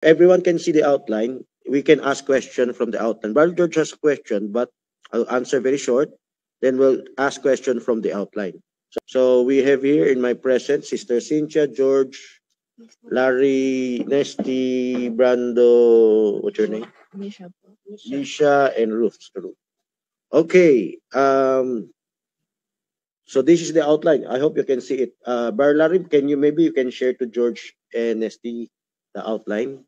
everyone can see the outline. We can ask question from the outline. Brother George has a question, but I'll answer very short. Then we'll ask question from the outline. So we have here in my presence Sister Cynthia, George, Larry, Nesty, Brando, what's your name? Lisha and Ruth. Okay. So this is the outline. I hope you can see it. Brother Larry, maybe you can share to George and Nesty the outline?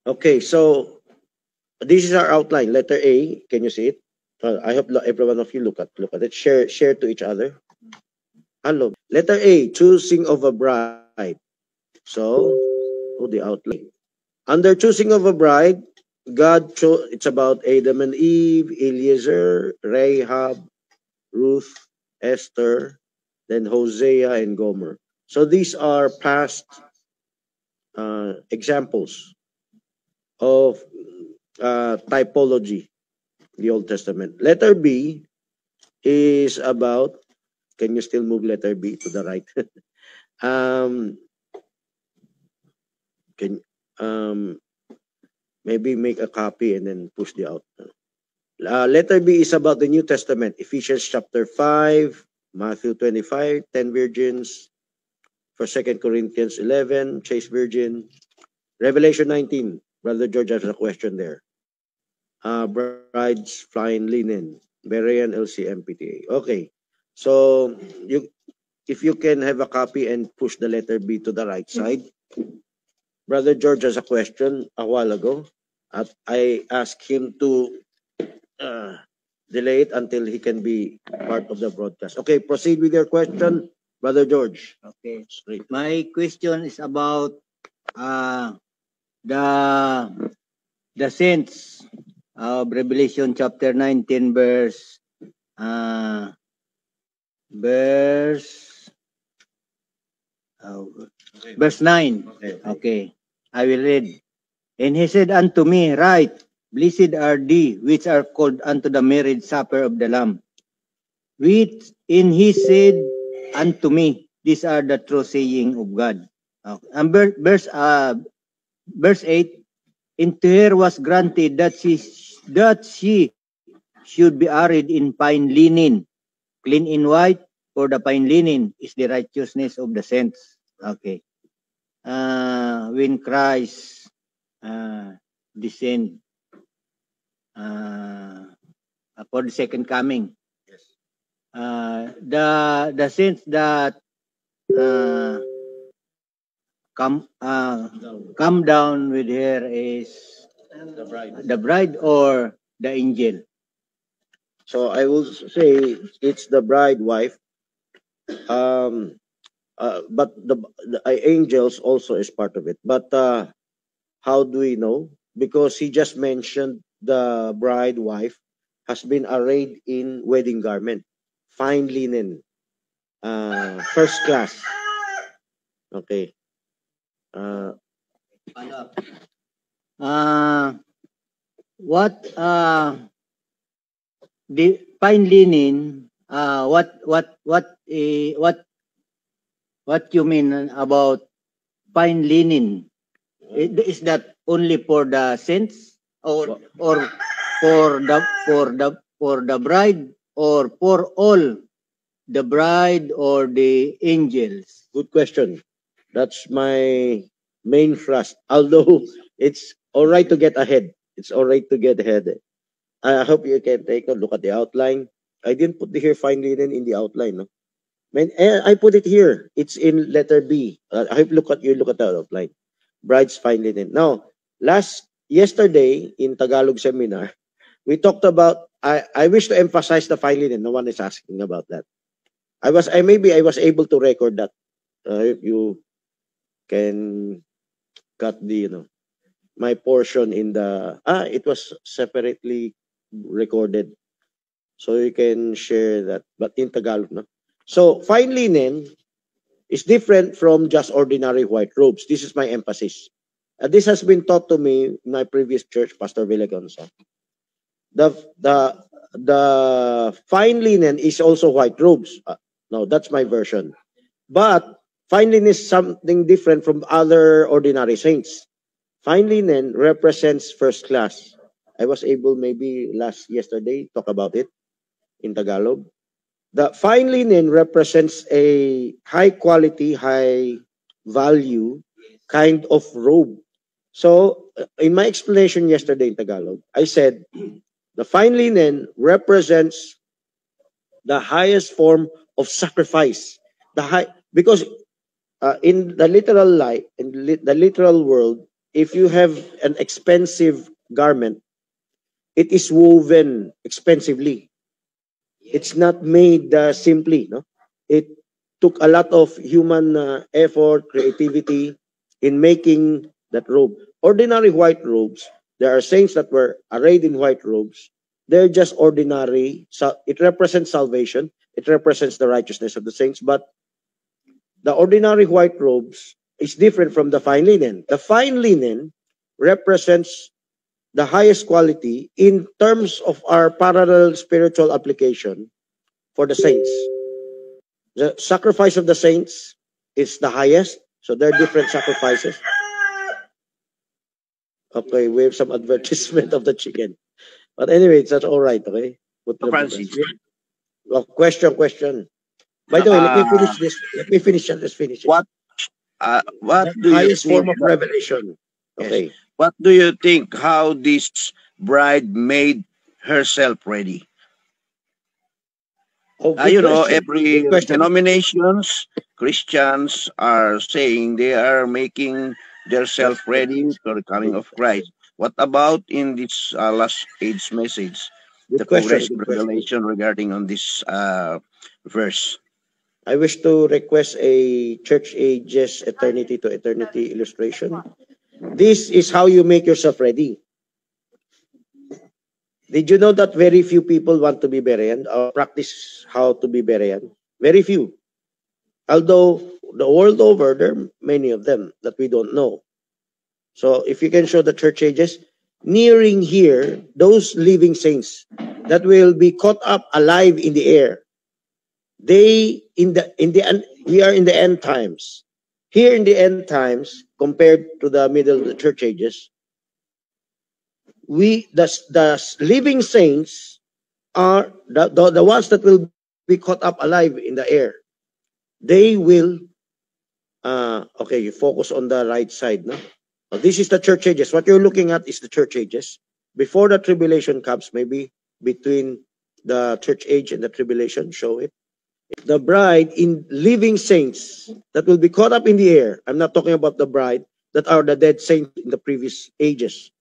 Okay, so this is our outline. Letter A. Can you see it? I hope every one of you look at it. Share to each other. Hello. Letter A. Choosing of a bride. So, the outline. Under choosing of a bride, God chose. It's about Adam and Eve, Eliezer, Rahab, Ruth, Esther, then Hosea and Gomer. So these are past examples of typology, the Old Testament. Letter B is about, can you still move letter B to the right? Maybe make a copy and then push the out. Letter B is about the New Testament, Ephesians chapter 5, Matthew 25, 10 virgins, for 2 Corinthians 11, chaste virgin, Revelation 19. Brother George has a question there. Brides flying linen, Berean LCM PTA. Okay, so if you can have a copy and push the letter B to the right side. Brother George has a question a while ago. I asked him to delay it until he can be part of the broadcast. Okay, proceed with your question, Brother George. Okay. My question is about the saints of Revelation chapter 19 verse 9. Okay. I will read. And he said unto me, Write, blessed are they which are called unto the marriage supper of the Lamb. Which in he said unto me, these are the true saying of God. And verse 8, and to her was granted that she should be arrayed in fine linen, clean in white, for the fine linen is the righteousness of the saints. Okay. When Christ descend for the second coming. Yes. The saints that come down with her is the bride or the angel. So I will say it's the bride wife. But the angels also is part of it. But how do we know? Because he just mentioned the bride wife has been arrayed in wedding garment, fine linen, first class. Okay. What the fine linen? What you mean about fine linen? Is that only for the saints, or for the bride, or for all the bride or the angels? Good question. That's my main thrust. Although it's all right to get ahead. It's all right to get ahead. I hope you can take a look at the outline. I didn't put the here fine linen in the outline. No? I put it here. It's in letter B. I hope look at the outline. Bride's fine linen. Now, yesterday in Tagalog seminar, we talked about. I wish to emphasize the fine linen. No one is asking about that. I was able to record that. If you can cut the my portion in the it was separately recorded, so you can share that, but in Tagalog, no. So fine linen is different from just ordinary white robes. This is my emphasis. This has been taught to me in my previous church, Pastor Villagonza. The fine linen is also white robes. No, that's my version. But fine linen is something different from other ordinary saints. Fine linen represents first class. I was able maybe yesterday talk about it in Tagalog. The fine linen represents a high quality, high value kind of robe. So in my explanation yesterday in Tagalog, I said the fine linen represents the highest form of sacrifice. Because in the literal life, the literal world, if you have an expensive garment, it is woven expensively. It's not made simply. No, it took a lot of human effort, creativity in making that robe. Ordinary white robes. There are saints that were arrayed in white robes. They're just ordinary. So it represents salvation. It represents the righteousness of the saints. But the ordinary white robes is different from the fine linen. The fine linen represents the highest quality in terms of our parallel spiritual application for the saints. The sacrifice of the saints is the highest. So there are different sacrifices. Okay, we have some advertisement of the chicken. But anyway, that's all right, okay? Francis. Oh, question. By the way, let me finish this. Let me finish and just finish it. What do highest you think form of revelation? Okay. Yes. What do you think how this bride made herself ready? You know, every denominations, Christians are saying they are making themselves ready for the coming of Christ. What about in this last age message, the progressive revelation regarding on this verse? I wish to request a church ages eternity to eternity illustration. This is how you make yourself ready. Did you know that very few people want to be Berean or practice how to be Berean? Very few. Although the world over, there are many of them that we don't know. So if you can show the church ages, nearing here, those living saints that will be caught up alive in the air. We are in the end times. Here in the end times, compared to the middle of the church ages, the living saints are the ones that will be caught up alive in the air. They will, okay, you focus on the right side. No? Now, this is the church ages. What you're looking at is the church ages. Before the tribulation comes, maybe between the church age and the tribulation, show it. The bride in living saints that will be caught up in the air. I'm not talking about the bride that are the dead saints in the previous ages.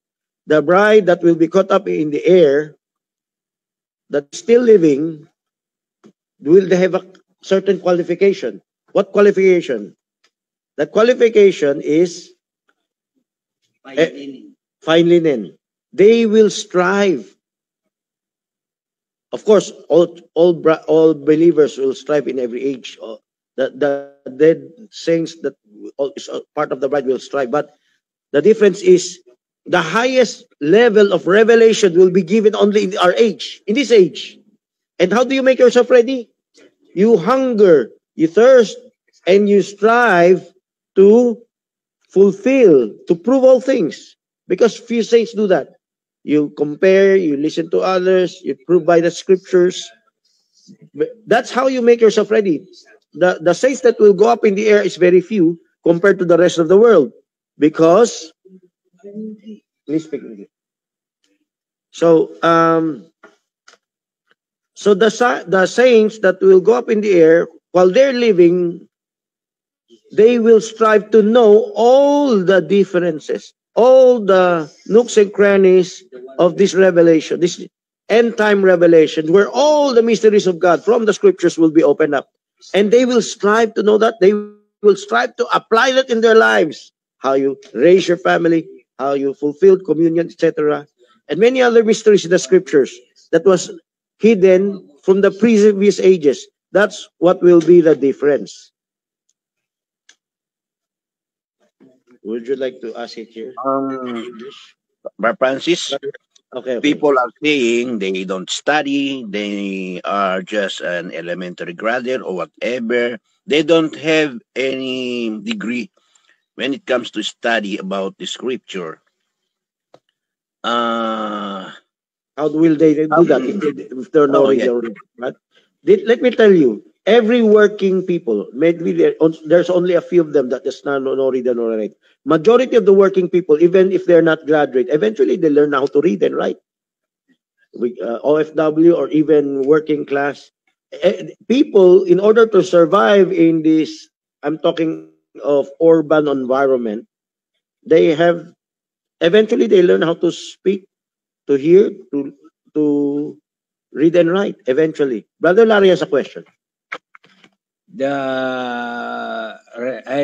The bride that will be caught up in the air, that's still living, will have a certain qualification. What qualification? The qualification is fine linen. They will strive. Of course, all believers will strive in every age. The dead saints that is part of the bride will strive. But the difference is the highest level of revelation will be given only in our age, in this age. And how do you make yourself ready? You hunger, you thirst, and you strive to fulfill, to prove all things. Because few saints do that. You compare, you listen to others, you prove by the scriptures. That's how you make yourself ready. The saints that will go up in the air is very few compared to the rest of the world. Because, please speak English. So the saints that will go up in the air, while they're living, they will strive to know all the differences, all the nooks and crannies of this revelation, this end time revelation, where all the mysteries of God from the scriptures will be opened up. And they will strive to know that. They will strive to apply that in their lives. How you raise your family, how you fulfill communion, etc. And many other mysteries in the scriptures that was hidden from the previous ages. That's what will be the difference. Would you like to ask it here? Francis? Okay. People are saying they don't study, they are just an elementary graduate or whatever. They don't have any degree when it comes to study about the scripture. How will they do that if they're not yeah. reading? Right? Let me tell you, every working people, maybe there's only a few of them that does not know read and write. Majority of the working people, even if they're not graduate, eventually they learn how to read and write. OFW or even working class people, in order to survive in this, I'm talking of urban environment, they have eventually they learn how to speak, to hear, to read and write eventually. Brother Larry has a question.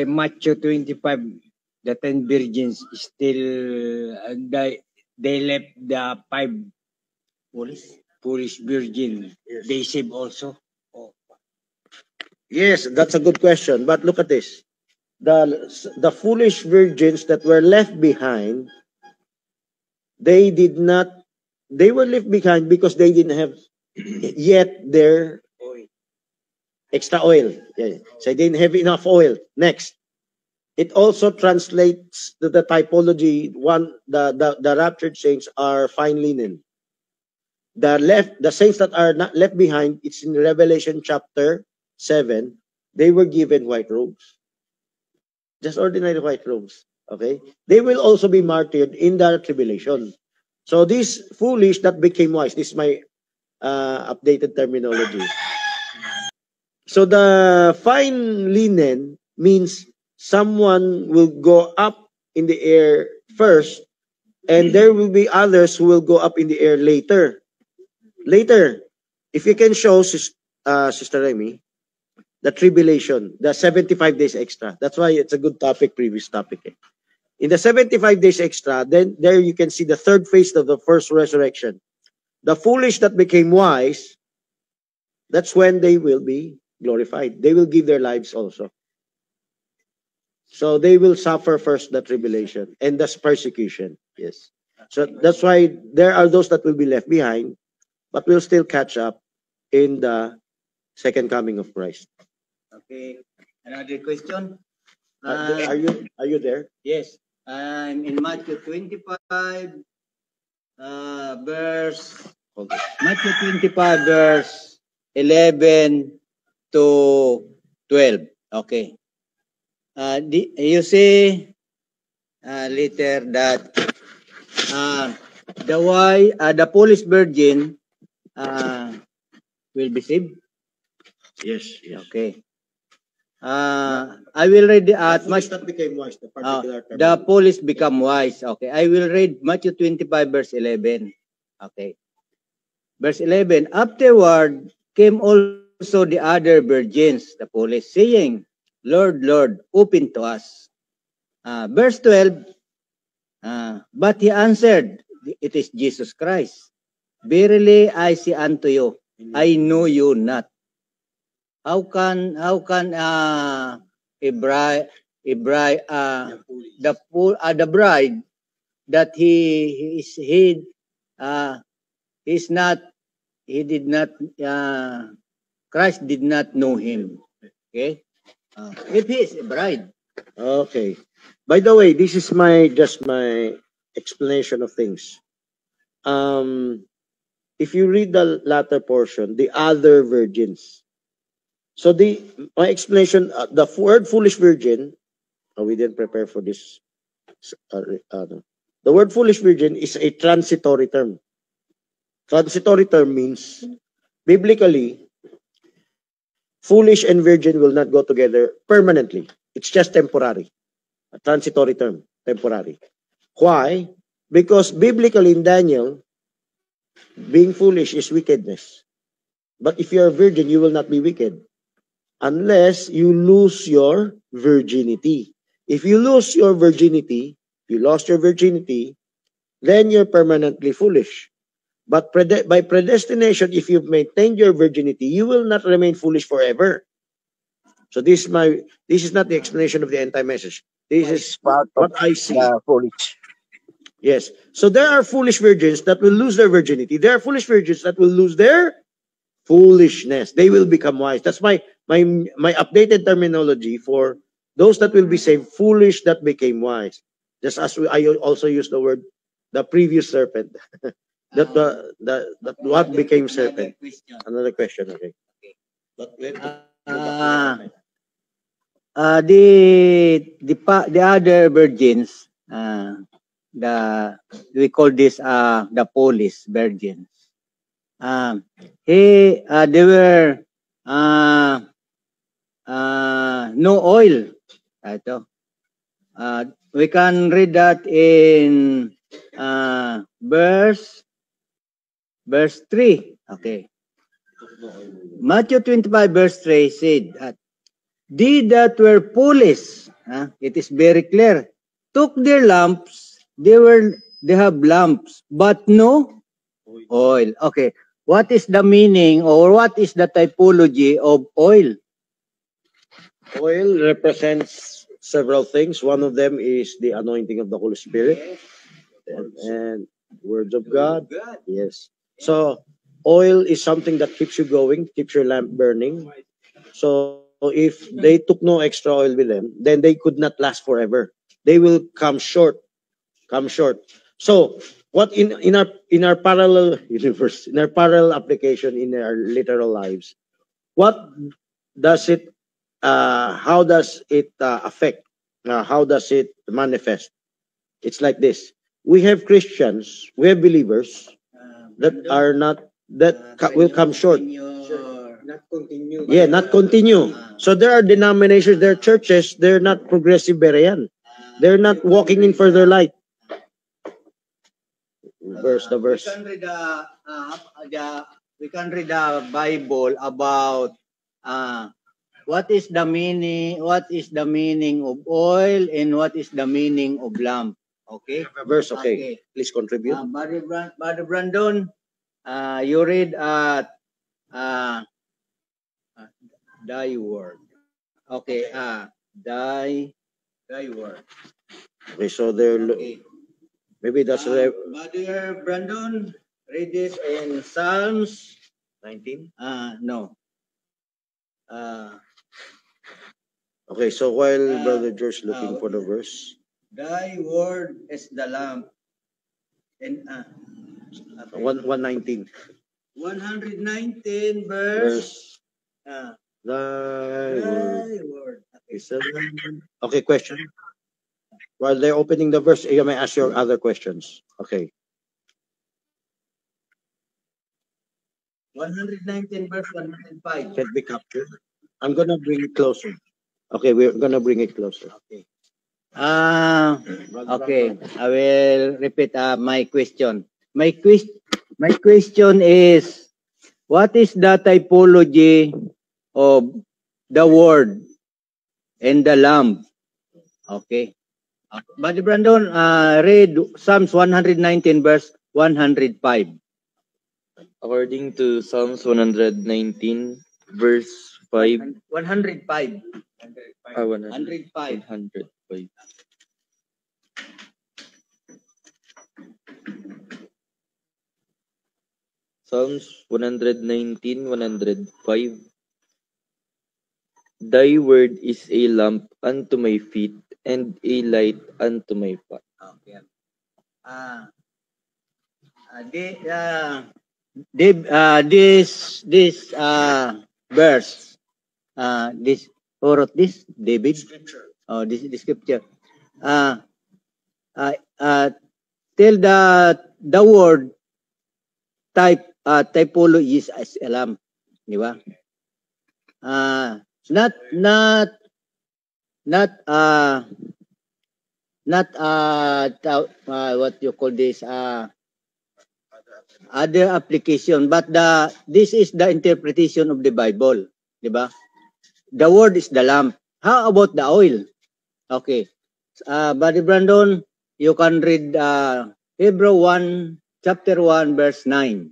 Matthew 25, the 10 virgins still, they left the 5 foolish virgin. Yes. They save also. Yes, that's a good question. But look at this. The foolish virgins that were left behind, they were left behind because they didn't have yet their extra oil. Yeah. So they didn't have enough oil. Next. It also translates to the typology. The raptured saints are fine linen. The saints that are not left behind, it's in Revelation chapter 7, they were given white robes. Just ordinary white robes. Okay? They will also be martyred in the tribulation. So this foolish that became wise, this is my updated terminology. So the fine linen means someone will go up in the air first, and there will be others who will go up in the air later. If you can show Sister Remy, the tribulation, the 75 days extra. That's why it's a good topic, previous topic. In the 75 days extra, then there you can see the third phase of the first resurrection. The foolish that became wise, that's when they will be glorified. They will give their lives also. So they will suffer first the tribulation and the persecution. Yes. So that's why there are those that will be left behind, but will still catch up in the second coming of Christ. Okay. Another question? Are you there? Yes. I'm in Matthew 25, Matthew 25, verse 11 to 12. Okay. You see later that the foolish virgin will be saved. Yes. Okay. I will read at much that became wise. the foolish become wise. Okay. I will read Matthew 25 verse 11. Okay. Verse 11. Afterward came also the other virgins, the foolish, saying, Lord, Lord, open to us. Verse 12. But he answered, it is Jesus Christ. Verily I say unto you, I know you not. How can a bride the bride that he did not Christ did not know him. Okay, if he is a bride. Okay. By the way, this is just my explanation of things. If you read the latter portion, the other virgins. So my explanation, the word foolish virgin, we didn't prepare for this. The word foolish virgin is a transitory term. Transitory term means, biblically, foolish and virgin will not go together permanently. It's just temporary. A transitory term, temporary. Why? Because biblically in Daniel, being foolish is wickedness. But if you're a virgin, you will not be wicked unless you lose your virginity. If you lose your virginity, you lost your virginity, then you're permanently foolish. But by predestination, if you've maintained your virginity, you will not remain foolish forever. So this is not the explanation of the end-time message. This is part what of I see. foolish. Yes. So there are foolish virgins that will lose their virginity. There are foolish virgins that will lose their foolishness. They will become wise. That's my updated terminology for those that will be saved, foolish that became wise. Just as I also use the word the previous serpent. that what became serpent. Another question, okay. But the other virgins, we call this the Polish virgins. They were no oil. Ito. We can read that in verse 3. Okay. Matthew 25 verse 3 said that they that were foolish, it is very clear, took their lamps, they have lamps, but no oil. Okay. What is the meaning or what is the typology of oil? Oil represents several things. One of them is the anointing of the Holy Spirit and words of God. Yes. So oil is something that keeps you going, keeps your lamp burning. So if they took no extra oil with them, then they could not last forever. They will come short. So what in our parallel universe, in our parallel application in our literal lives, what does it how does it affect? How does it manifest? It's like this. We have Christians, we have believers that are not, will come short. Not continue. Yeah, not continue. So there are denominations, there are churches, they're not progressive Berean. They're not walking in further light. The verse. We can read the Bible about what is the meaning of oil and what is the meaning of lamp. Okay? Verse, okay. Please contribute. Brother Brandon, you read at thy word. Okay, thy word. Okay, so there, maybe that's Brother Brandon, read this in Psalms 19. No. Okay, so while Brother George looking for the verse, thy word is the lamp. And 119. 119 verse. Thy word. Okay. Okay, question. While they're opening the verse, you may ask your other questions. Okay. 119 verse 105. Can be captured. I'm gonna bring it closer. Okay, we're gonna bring it closer. Okay. Okay. I will repeat my question. My question is, what is the typology of the word and the lamp? Okay. Brother Brandon, read Psalms 119 verse 105. According to Psalms 119 verse 5. 105. 105. Psalms 119, 105. Thy word is a lamp unto my feet and a light unto my path. Okay. This verse, who wrote this? David. Scripture. Oh, this scripture. Tell the word typology is as a lamp, di ba? Not what you call this other application, but this is the interpretation of the Bible, di ba? The word is the lamp. How about the oil? Okay. Brother Brandon, you can read Hebrew 1, chapter 1, verse 9.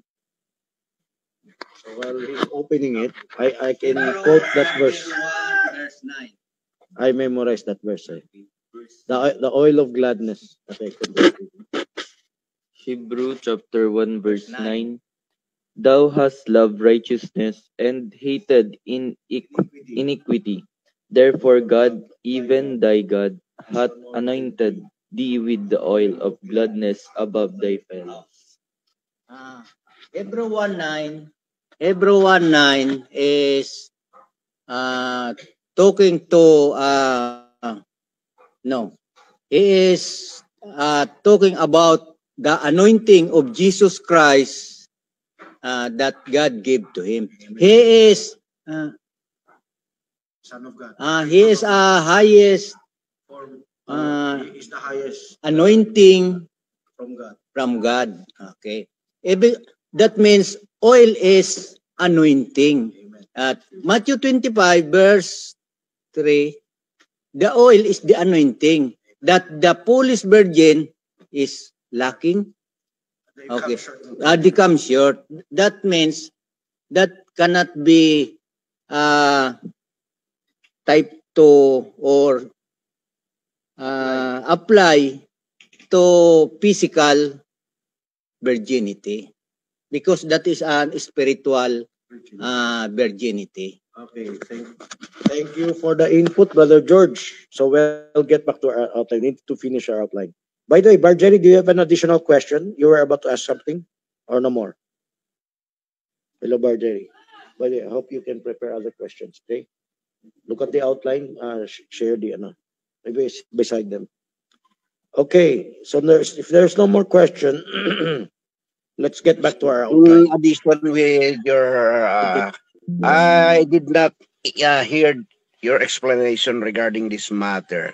So while he's opening it, I can quote that verse. 1, verse 9. I memorized that verse. The oil of gladness. Okay. Hebrew chapter 1 verse 9. Thou hast loved righteousness and hated iniquity. Therefore God, even thy God, hath anointed thee with the oil of gladness above thy fellows. Hebrew 1:9. Hebrew 1:9 is talking to no. He is talking about the anointing of Jesus Christ that God gave to him. He is Son of God. he is highest He is the highest anointing from God. from God. Okay. That means oil is anointing. Amen. At Matthew 25 verse 3, the oil is the anointing that the foolish virgin is lacking. They Okay. come short. They come short. That means that cannot be type to or apply to physical virginity because that is an spiritual virginity. Okay, thank you for the input, Brother George. So we'll get back to our outline. We need to finish our outline. By the way, Barjeri, do you have an additional question? You were about to ask something or no more? Hello, Barjeri. By the way, I hope you can prepare other questions, okay? Look at the outline, share the, maybe it's beside them. Okay, so if there's no more question, let's get back to our outline. In addition with your, I did not hear your explanation regarding this matter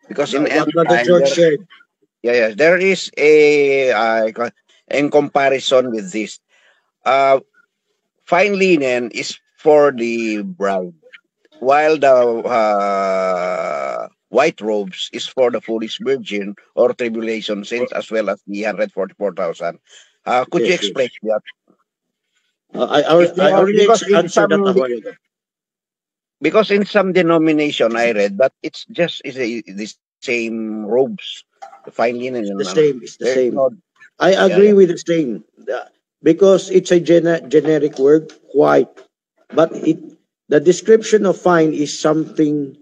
because in What end Brother time George shared. there is a in comparison with this. Fine linen is for the bride, while the white robes is for the foolish virgin or tribulation saints, as well as the 144,000. Could you Yes, explain that? I already Because in answered that a while ago. because in some denomination I read that it's just the same robes, the fine linen. It's the same. It's the There's same. no, I agree with the same because it's a generic word, white, but the description of fine is something.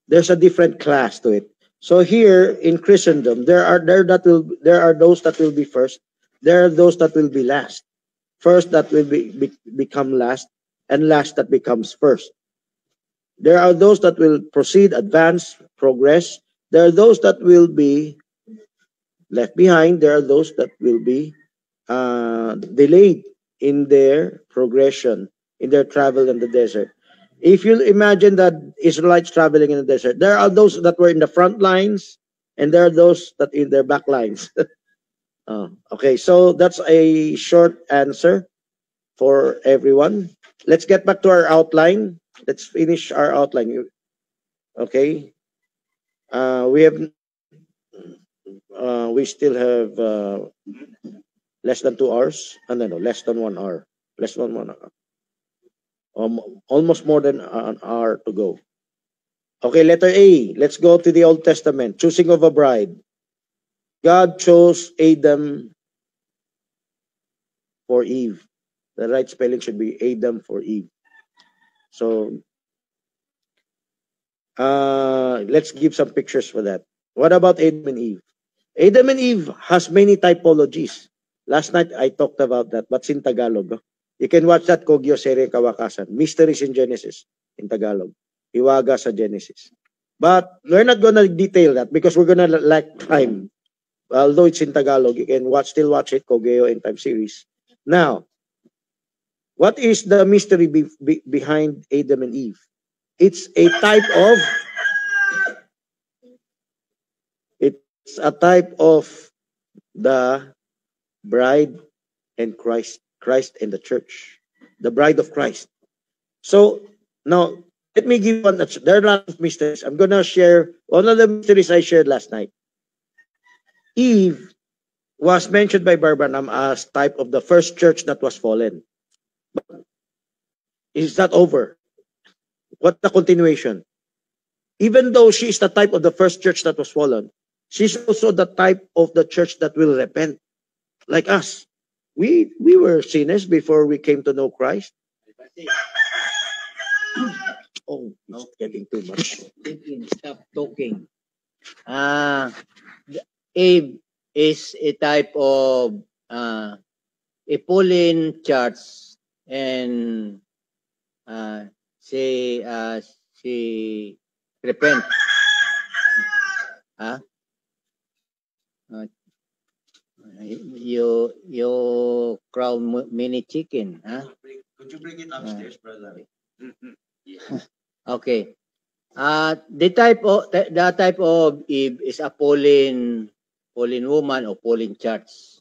There's a different class to it. So here in Christendom, there are those that will be first. There are those that will be last. First that will become last, and last that becomes first. There are those that will proceed, advance, progress. There are those that will be left behind. There are those that will be delayed in their progression, in their travel in the desert. If you imagine that Israelites traveling in the desert, there are those that were in the front lines, and there are those that in their back lines. Okay, so that's a short answer for everyone. Let's get back to our outline. Let's finish our outline. Okay. We still have less than 2 hours. No, less than 1 hour. Less than 1 hour. Almost more than an hour to go. Okay, letter A. Let's go to the Old Testament. Choosing of a bride. God chose Adam for Eve. The right spelling should be Adam for Eve. So, let's give some pictures for that. What about Adam and Eve? Adam and Eve has many typologies. Last night I talked about that, but in Tagalog. You can watch that Kogyo Serie Kawakasan. Mysteries in Genesis in Tagalog. Hiwaga sa Genesis. But we're not gonna detail that because we're gonna lack time. Although it's in Tagalog, you can still watch it, Kogyo and Time series. Now, what is the mystery behind Adam and Eve? It's a type of the bride and Christ and the church, the bride of Christ. So now let me give one. There are a lot of mysteries. I'm gonna share one of the mysteries I shared last night. Eve was mentioned by Barbanam as type of the first church that was fallen. But it's not over. What the continuation? Even though she is the type of the first church that was fallen, she's also the type of the church that will repent. like us. We were sinners before we came to know Christ. Oh, it's getting too much. Stop talking. Eve is a type of a Pauline church, and she repent. You crown mini chicken, Could you bring it upstairs, brother? Okay. The type of Eve is a Pauline woman or Pauline church.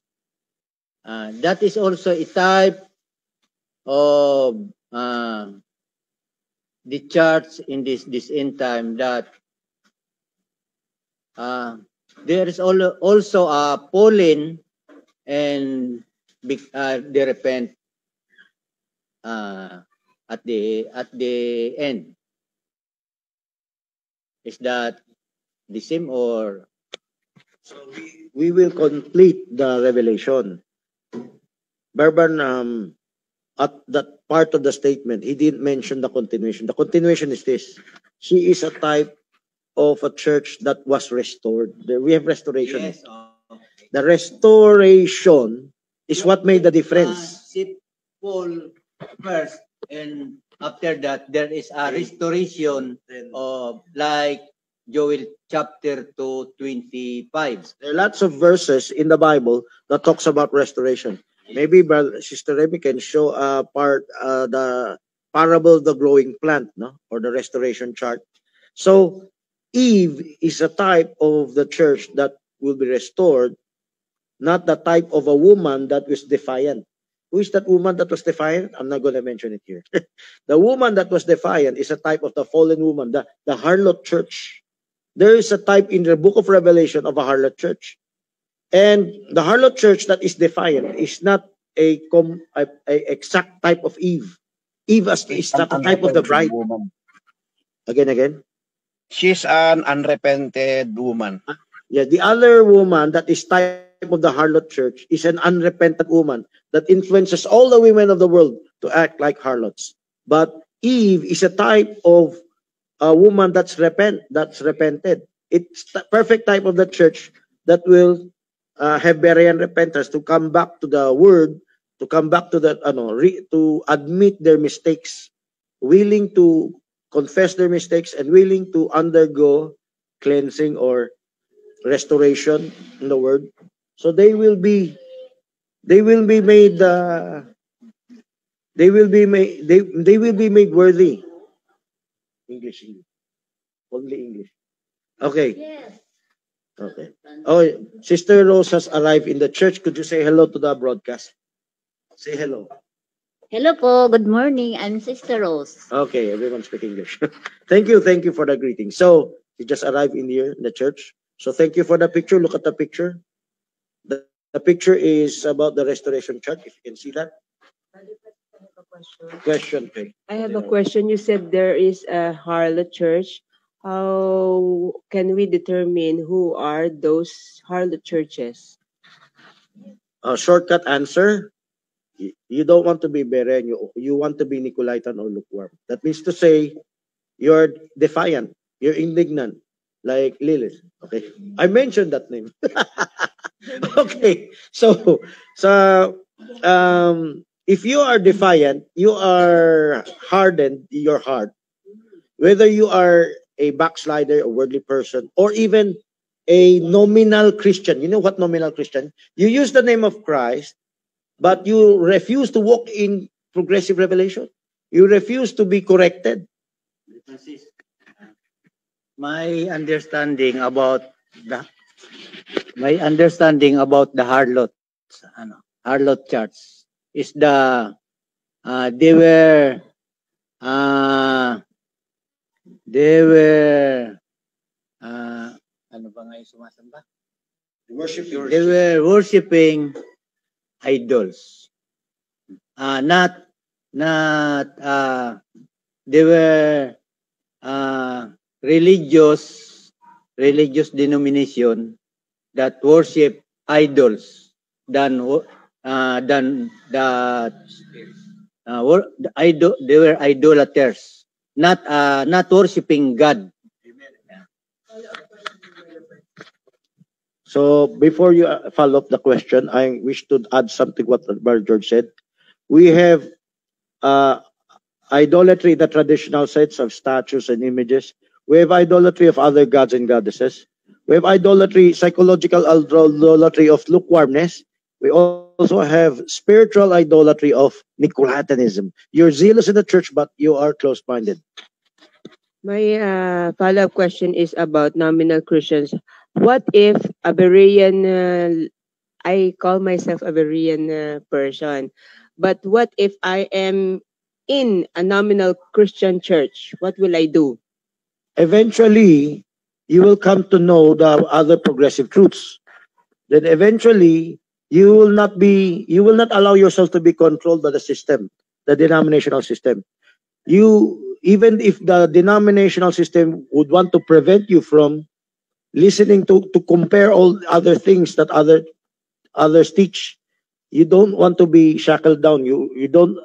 That is also a type of the church in this end time, that there is also a Pauline, and they repent at the end. Is that the same, or? So we will complete the revelation. Barban, at that part of the statement, he didn't mention the continuation. The continuation is this: she is a type of a church that was restored. We have restoration. Yes. The restoration is what made the difference. Paul first, and after that, there is a restoration of, like Joel chapter 2:25. There are lots of verses in the Bible that talks about restoration. Maybe Sister Remy can show the parable of the growing plant, no, or the restoration chart. So Eve is a type of the church that will be restored, not the type of a woman that was defiant. Who is that woman that was defiant? I'm not going to mention it here. The woman that was defiant is a type of the fallen woman, the harlot church. There is a type in the book of Revelation of a harlot church. And the harlot church that is defiant is not a exact type of Eve. Eve is not a type of the bride. Woman. Again. She's an unrepented woman. Yeah, the other woman that is type of the harlot church is an unrepentant woman that influences all the women of the world to act like harlots. But Eve is a type of a woman that's repented. It's the perfect type of the church that will have Berean repentance, to come back to the word, to come back to the to admit their mistakes, willing to confess their mistakes, and willing to undergo cleansing or restoration in the word. So they will be made worthy. English. Only English. Okay. Yes. Okay. Oh, Sister Rose has arrived in the church. Could you say hello to the broadcast? Say hello. Hello po. Good morning. I'm Sister Rose. Okay, everyone speak English. Thank you for the greeting. So you just arrived in here in the church. So thank you for the picture. Look at the picture. The picture is about the restoration church. If you can see that. Question. I have a question. You said there is a harlot church. How can we determine who are those harlot churches? A shortcut answer: you don't want to be Beren, you want to be Nicolaitan or lukewarm. That means to say you're defiant, you're indignant, like Lilith. Okay, I mentioned that name. Okay, so if you are defiant, you are hardened your heart. Whether you are a backslider, a worldly person, or even a nominal Christian. You know what nominal Christian? You use the name of Christ, but you refuse to walk in progressive revelation. You refuse to be corrected. My understanding about the harlot church is they were ano ba nga yung sumasamba? They were worshiping idols. They were religious denomination that worship idols, than the they were idolaters, not worshiping God. So before you follow up the question, I wish to add something what Brother George said. We have idolatry, the traditional sets of statues and images. We have idolatry of other gods and goddesses. We have idolatry, psychological idolatry of lukewarmness. We also have spiritual idolatry of Nicolaitanism. You're zealous in the church, but you are closed-minded. My follow-up question is about nominal Christians. What if a Berean, I call myself a Berean person, but what if I am in a nominal Christian church? What will I do? Eventually, you will come to know the other progressive truths. Then eventually, you will not allow yourself to be controlled by the system, the denominational system. Even if the denominational system would want to prevent you from listening to compare all other things that others teach, you don't want to be shackled down. You don't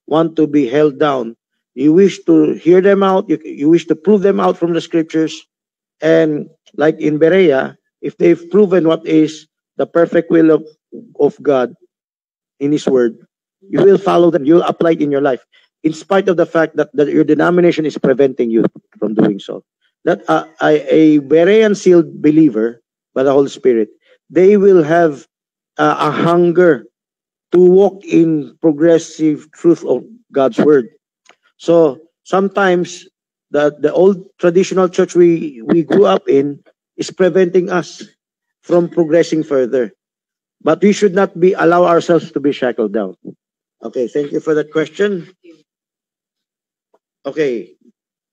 want to be held down. You wish to hear them out. You wish to prove them out from the scriptures. And like in Berea, if they've proven what is the perfect will of God in His Word, you will follow them. You'll apply it in your life, in spite of the fact that your denomination is preventing you from doing so. That a Berean sealed believer by the Holy Spirit, they will have a hunger to walk in progressive truth of God's Word. So sometimes the old traditional church we grew up in is preventing us from progressing further. But we should not allow ourselves to be shackled down. Okay, thank you for that question. Okay,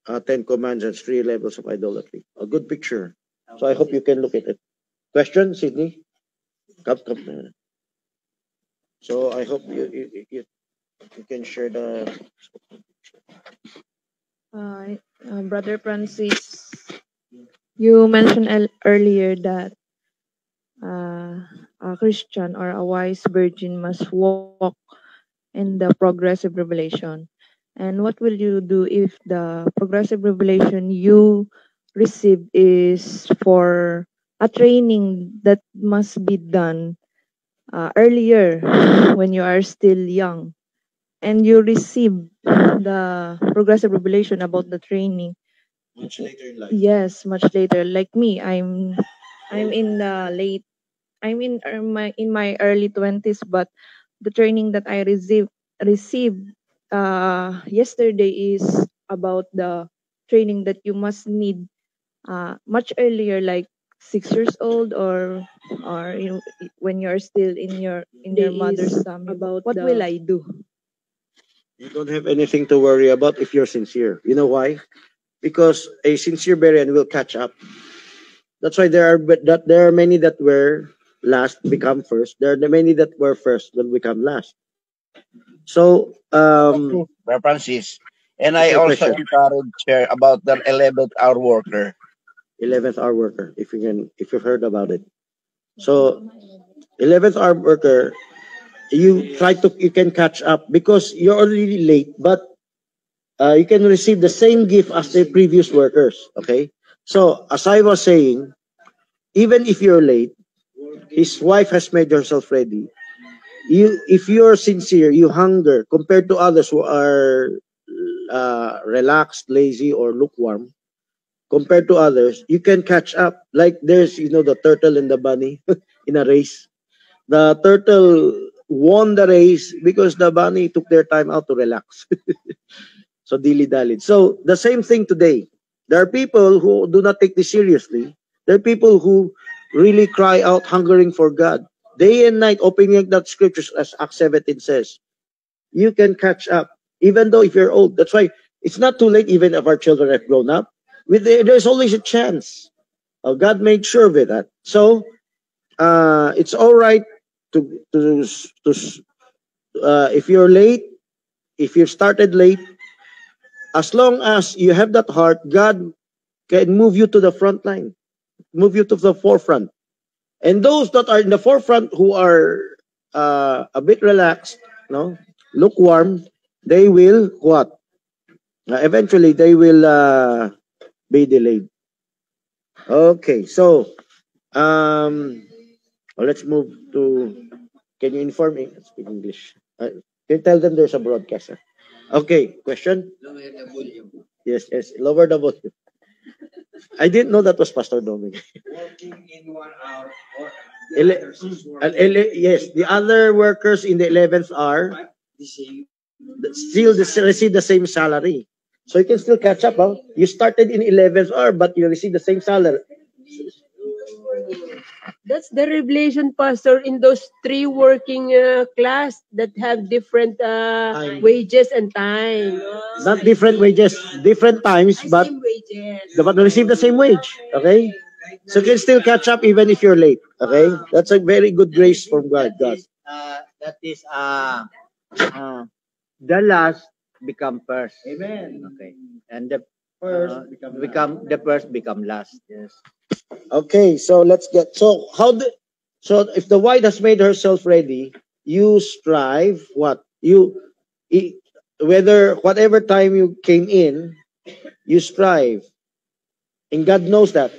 10 commandments, 3 levels of idolatry. A good picture. So I hope you can look at it. Question, Sydney? Come. So I hope you can share the... Brother Francis, you mentioned earlier that a Christian or a wise virgin must walk in the progressive revelation. And what will you do if the progressive revelation you receive is for a training that must be done earlier when you are still young, and you receive the progressive revelation about the training Much later in life. yes, much later? Like me, I'm in the late, I'm in my early 20s, but the training that I received yesterday is about the training that you must need much earlier, like 6 years old, or when you're still in your mother's tummy. About What will I do? You don't have anything to worry about if you're sincere. You know why? Because a sincere Berean will catch up. That's why there are many that were last become first. There are many that were first will become last. So Brother Francis. And I Okay, also question. encourage her about the 11th hour worker. 11th hour worker, if you've heard about it. So 11th hour worker, you can catch up because you're already late, but you can receive the same gift as the previous workers. Okay. So as I was saying, even if you're late, his wife has made herself ready. If you're sincere, you hunger compared to others who are relaxed, lazy, or lukewarm. Compared to others, you can catch up. Like there's, the turtle and the bunny in a race. The turtle won the race because the bunny took their time out to relax. So dilly-dallied. So the same thing today. There are people who do not take this seriously. There are people who really cry out hungering for God. Day and night, opening that scriptures, as Acts 17 says. You can catch up, even though if you're old. That's why it's not too late, even if our children have grown up. There's always a chance. God made sure of it. So it's all right to if you're late, if you started late, as long as you have that heart, God can move you to the front line, move you to the forefront. And those that are in the forefront who are a bit relaxed, no, lukewarm, they will what? Eventually, they will be delayed. Okay, so let's move to. Can you inform me? Speak English. Can you tell them there's a broadcaster? Okay, question. Yes, lower the volume. I didn't know that was Pastor Dominic. Working in 1 hour. Yes, the other workers in the 11th hour still receive the same salary. So you can still catch up. Huh? You started in 11th hour, but you receive the same salary. That's the revelation, Pastor, in those 3 working class that have different wages and time. Not different wages, different times, but Same wages. but receive the same wage. Okay? So you can still catch up even if you're late. Okay? That's a very good grace from God. That is the last become first. Amen. Okay. And the first become last. Yes. Okay, so let's get so if the white has made herself ready, you strive what? Whether whatever time you came in, you strive. And God knows that.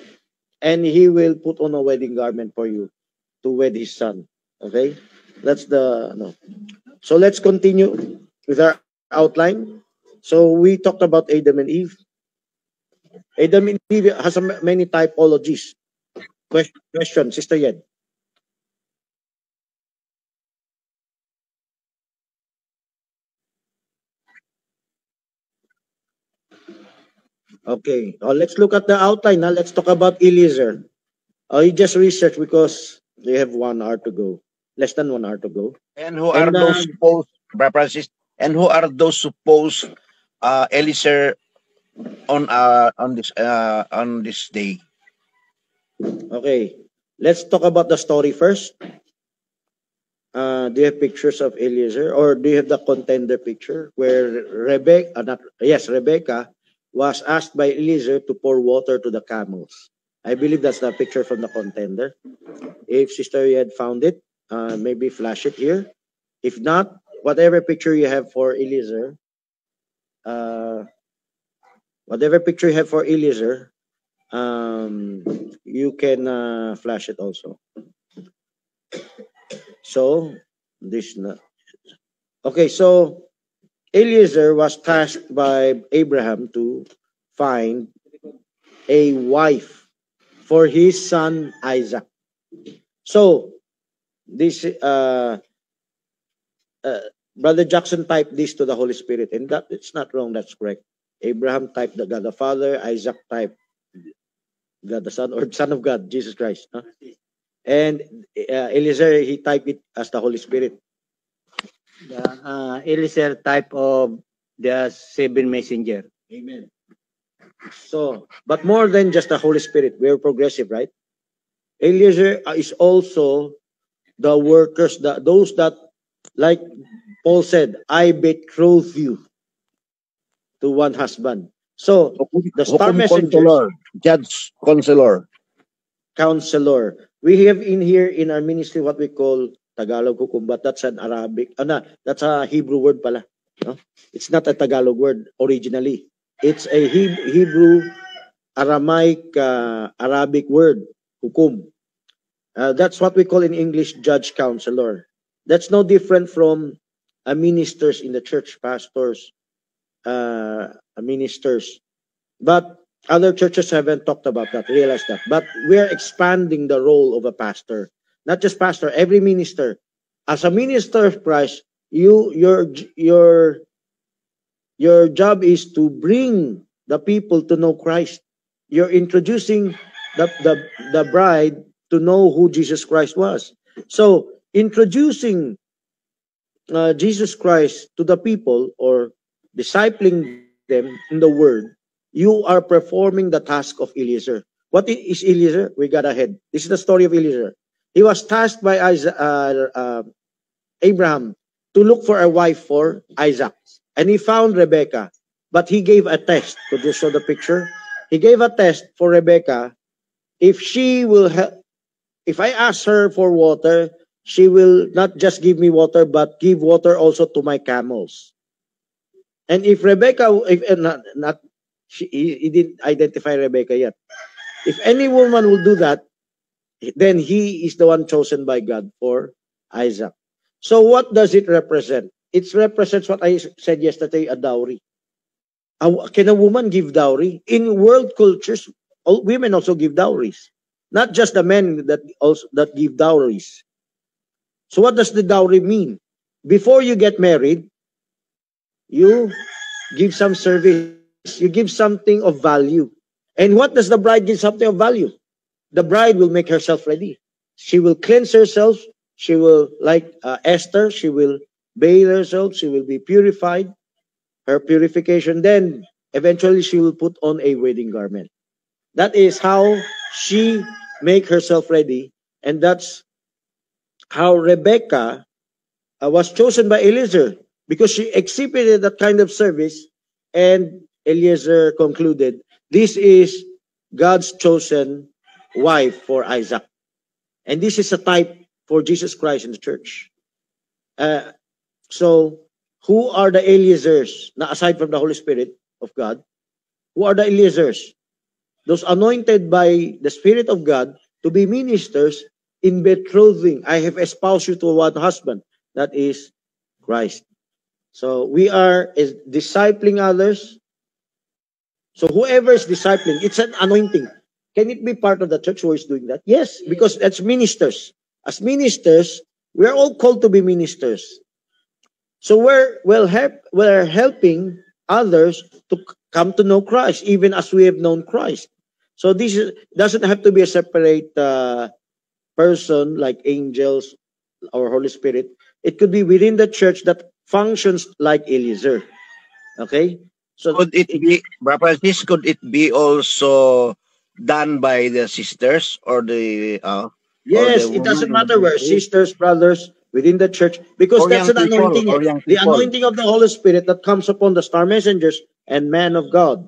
And he will put on a wedding garment for you to wed his son. Okay? That's the no. So let's continue with our outline. So we talked about Adam and Eve. Adam and Eve has many typologies. Question, Sister Yen. Okay, let's look at the outline. Now let's talk about Eliezer. You just research because they have 1 hour to go. Less than 1 hour to go. And who are those supposed, Brother Francis? And who are those supposed Eliezer on this day? Okay, let's talk about the story first. Do you have pictures of Eliezer, or do you have the contender picture where Rebecca was asked by Eliezer to pour water to the camels? I believe that's the picture from the contender. If Sister Yed found it, maybe flash it here. If not, whatever picture you have for Eliezer, you can flash it also. So okay, so Eliezer was tasked by Abraham to find a wife for his son Isaac. So this Brother Jackson typed this to the Holy Spirit, and that it's not wrong, that's correct. Abraham typed the God the Father, Isaac typed God the Son, or Son of God, Jesus Christ. Huh? And Eliezer, he typed it as the Holy Spirit. The Eliezer type of the 7 messenger. Amen. So, but more than just the Holy Spirit, we're progressive, right? Eliezer is also the workers, those that, like Paul said, I betroth you to one husband. So, the star messengers, Judge, counselor. We have in here in our ministry what we call Tagalog hukum, but that's an Arabic, that's a Hebrew word pala. No? It's not a Tagalog word originally. It's a Hebrew, Aramaic, Arabic word, hukum. That's what we call in English judge, counselor. That's no different from ministers in the church, pastors, ministers. But other churches haven't talked about that, realized that. But we're expanding the role of a pastor. Not just pastor, every minister. As a minister of Christ, your job is to bring the people to know Christ. You're introducing the bride to know who Jesus Christ was. So, introducing Jesus Christ to the people, or discipling them in the word, you are performing the task of Eliezer. What is Eliezer? We got ahead. This is the story of Eliezer. He was tasked by Abraham to look for a wife for Isaac. And he found Rebecca. But he gave a test. Could you show the picture? He gave a test for Rebecca. If she will help, if I ask her for water, she will not just give me water, but give water also to my camels. And if Rebecca, if not he didn't identify Rebecca yet. If any woman will do that, then he is the one chosen by God for Isaac. So what does it represent? It represents what I said yesterday, a dowry. Can a woman give dowry? In world cultures, women also give dowries. Not just the men that give dowries. So what does the dowry mean? Before you get married, you give some service. You give something of value. And what does the bride give something of value? The bride will make herself ready. She will cleanse herself. She will, like Esther, she will bathe herself. She will be purified. Her purification, then eventually she will put on a wedding garment. That is how she make herself ready. And that's how Rebecca was chosen by Eliezer, because she exhibited that kind of service. And Eliezer concluded, this is God's chosen wife for Isaac. And this is a type for Jesus Christ in the church. So, who are the Eliezers? Now, aside from the Holy Spirit of God, who are the Eliezers? Those anointed by the Spirit of God to be ministers in betrothing. I have espoused you to one husband. That is Christ. So, we are discipling others. So, whoever is discipling, it's an anointing. Can it be part of the church who is doing that? Yes, because that's ministers. As ministers, we are all called to be ministers. So we're helping others to come to know Christ, even as we have known Christ. So this doesn't have to be a separate person like angels or Holy Spirit. It could be within the church that functions like Eliezer. Okay? So could it be, Brother Francis, could it be also done by the sisters or the yes, or the it doesn't women? matter where, sisters, brothers, within the church, because Or that's young an people, anointing. or young The people. anointing of the Holy Spirit that comes upon the star messengers and man of God.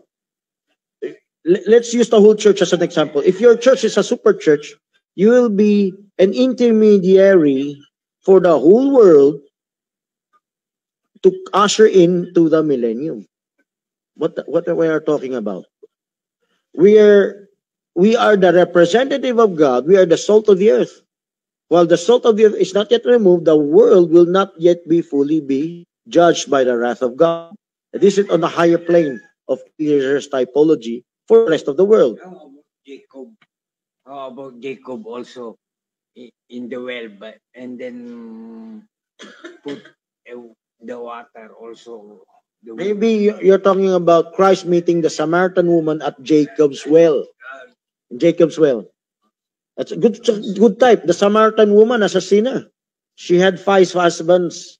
Let's use the whole church as an example. If your church is a super church, you will be an intermediary for the whole world to usher into the millennium. What we are talking about? We are the representative of God. We are the salt of the earth. While the salt of the earth is not yet removed, the world will not yet be fully be judged by the wrath of God. This is on a higher plane of Eliezer's typology for the rest of the world. How about Jacob also in the well, but and then put the water also. Maybe you're talking about Christ meeting the Samaritan woman at Jacob's well. Jacob's well. That's a good type. The Samaritan woman as a sinner. She had 5 husbands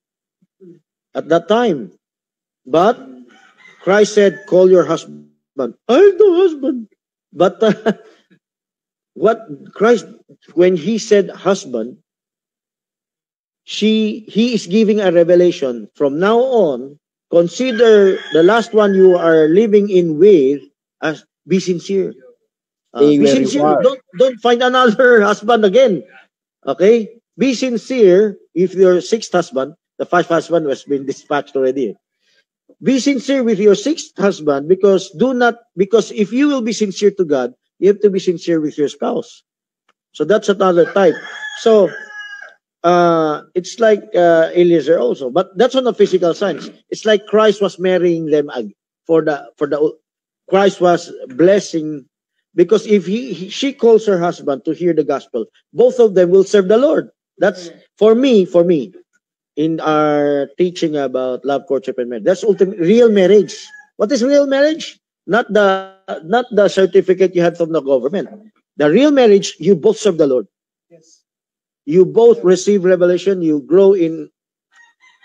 at that time. But Christ said, call your husband. I have no husband. But what Christ, when he said husband, he is giving a revelation. From now on, consider the last one you are living in with as be sincere. Be sincere. Don't find another husband again. Okay? Be sincere. If your 6th husband, the 5th husband has been dispatched already. Be sincere with your 6th husband, because if you will be sincere to God, you have to be sincere with your spouse. So that's another type. So it's like Eliezer also, but that's on the physical sense. It's like Christ was marrying them Christ was blessing, because if she calls her husband to hear the gospel, both of them will serve the Lord. That's for me. In our teaching about love, courtship, and marriage, that's ultimate real marriage. What is real marriage? Not the certificate you had from the government. The real marriage, you both serve the Lord. Yes. You both receive revelation. You grow in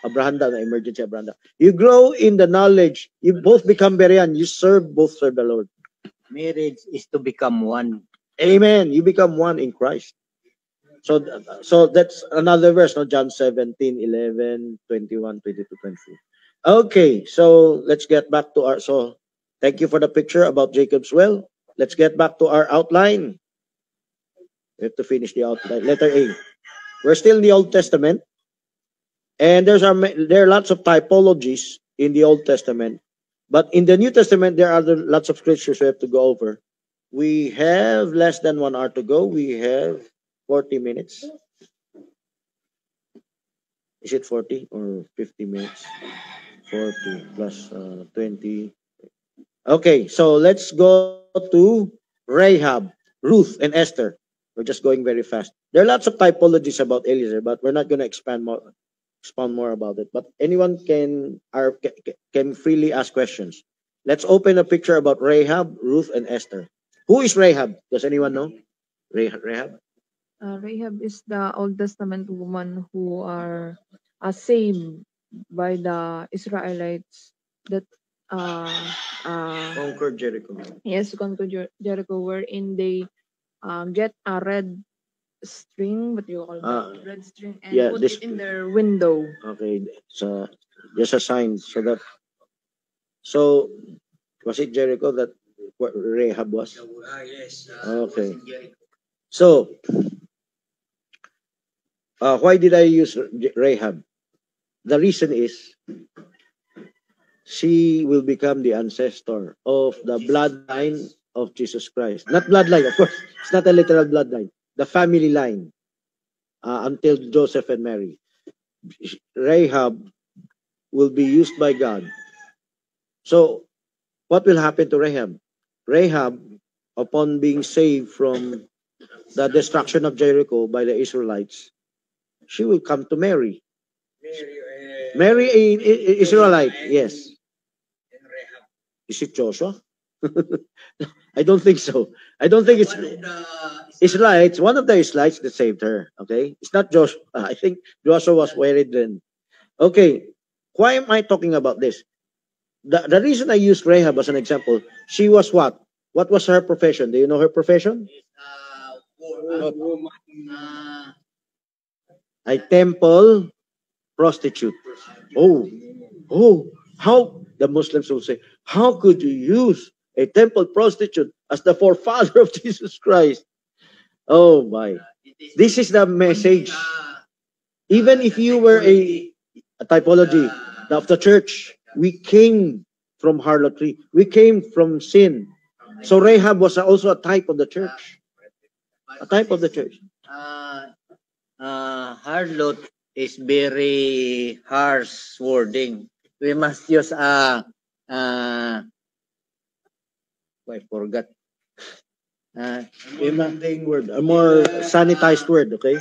Abrahanda, the emergency Abrahanda. You grow in the knowledge. You both become Berean. Both serve the Lord. Marriage is to become one. Amen. You become one in Christ. So that's another verse, no? John 17, 11, 21, 22, 23. Okay, so let's get back to thank you for the picture about Jacob's well. Let's get back to our outline. We have to finish the outline. Letter A. We're still in the Old Testament, and there are lots of typologies in the Old Testament, but in the New Testament there are lots of scriptures we have to go over. We have less than 1 hour to go. We have 40 minutes. Is it 40 or 50 minutes? 40 plus 20. Okay, so let's go to Rahab, Ruth, and Esther. We're just going very fast. There are lots of typologies about Eliezer, but we're not going to expound more about it. But anyone can freely ask questions. Let's open a picture about Rahab, Ruth, and Esther. Who is Rahab? Does anyone know? Rahab? Rahab is the Old Testament woman who are saved by the Israelites that Conquered Jericho. yes, conquered Jericho, wherein they get a red string, what do you call that? Red string, and Yeah, put this- it in their window. Okay, so just a sign so was it Jericho that what Rahab was? Yes. Okay. So why did I use Rahab? The reason is she will become the ancestor of the bloodline of Jesus Christ. Not bloodline, of course. It's not a literal bloodline. The family line until Joseph and Mary. Rahab will be used by God. So, what will happen to Rahab? Rahab, upon being saved from the destruction of Jericho by the Israelites, she will come to Mary. Mary, Israelite, yes. Is it Joshua? I don't think so. I don't think it's Israelites. One of the Israelites that saved her. Okay, it's not Joshua. I think Joshua was married then. Okay, why am I talking about this? The reason I used Rahab as an example, she was what? What was her profession? Do you know her profession? A temple prostitute. Oh, how the Muslims will say, how could you use a temple prostitute as the forefather of Jesus Christ? Oh my. This is the message. Even if you were a typology of the church, we came from harlotry. We came from sin. So Rahab was also a type of the church. A type of the church. Harlot is very harsh wording. We must use I forgot. Demanding word, a more sanitized word, okay?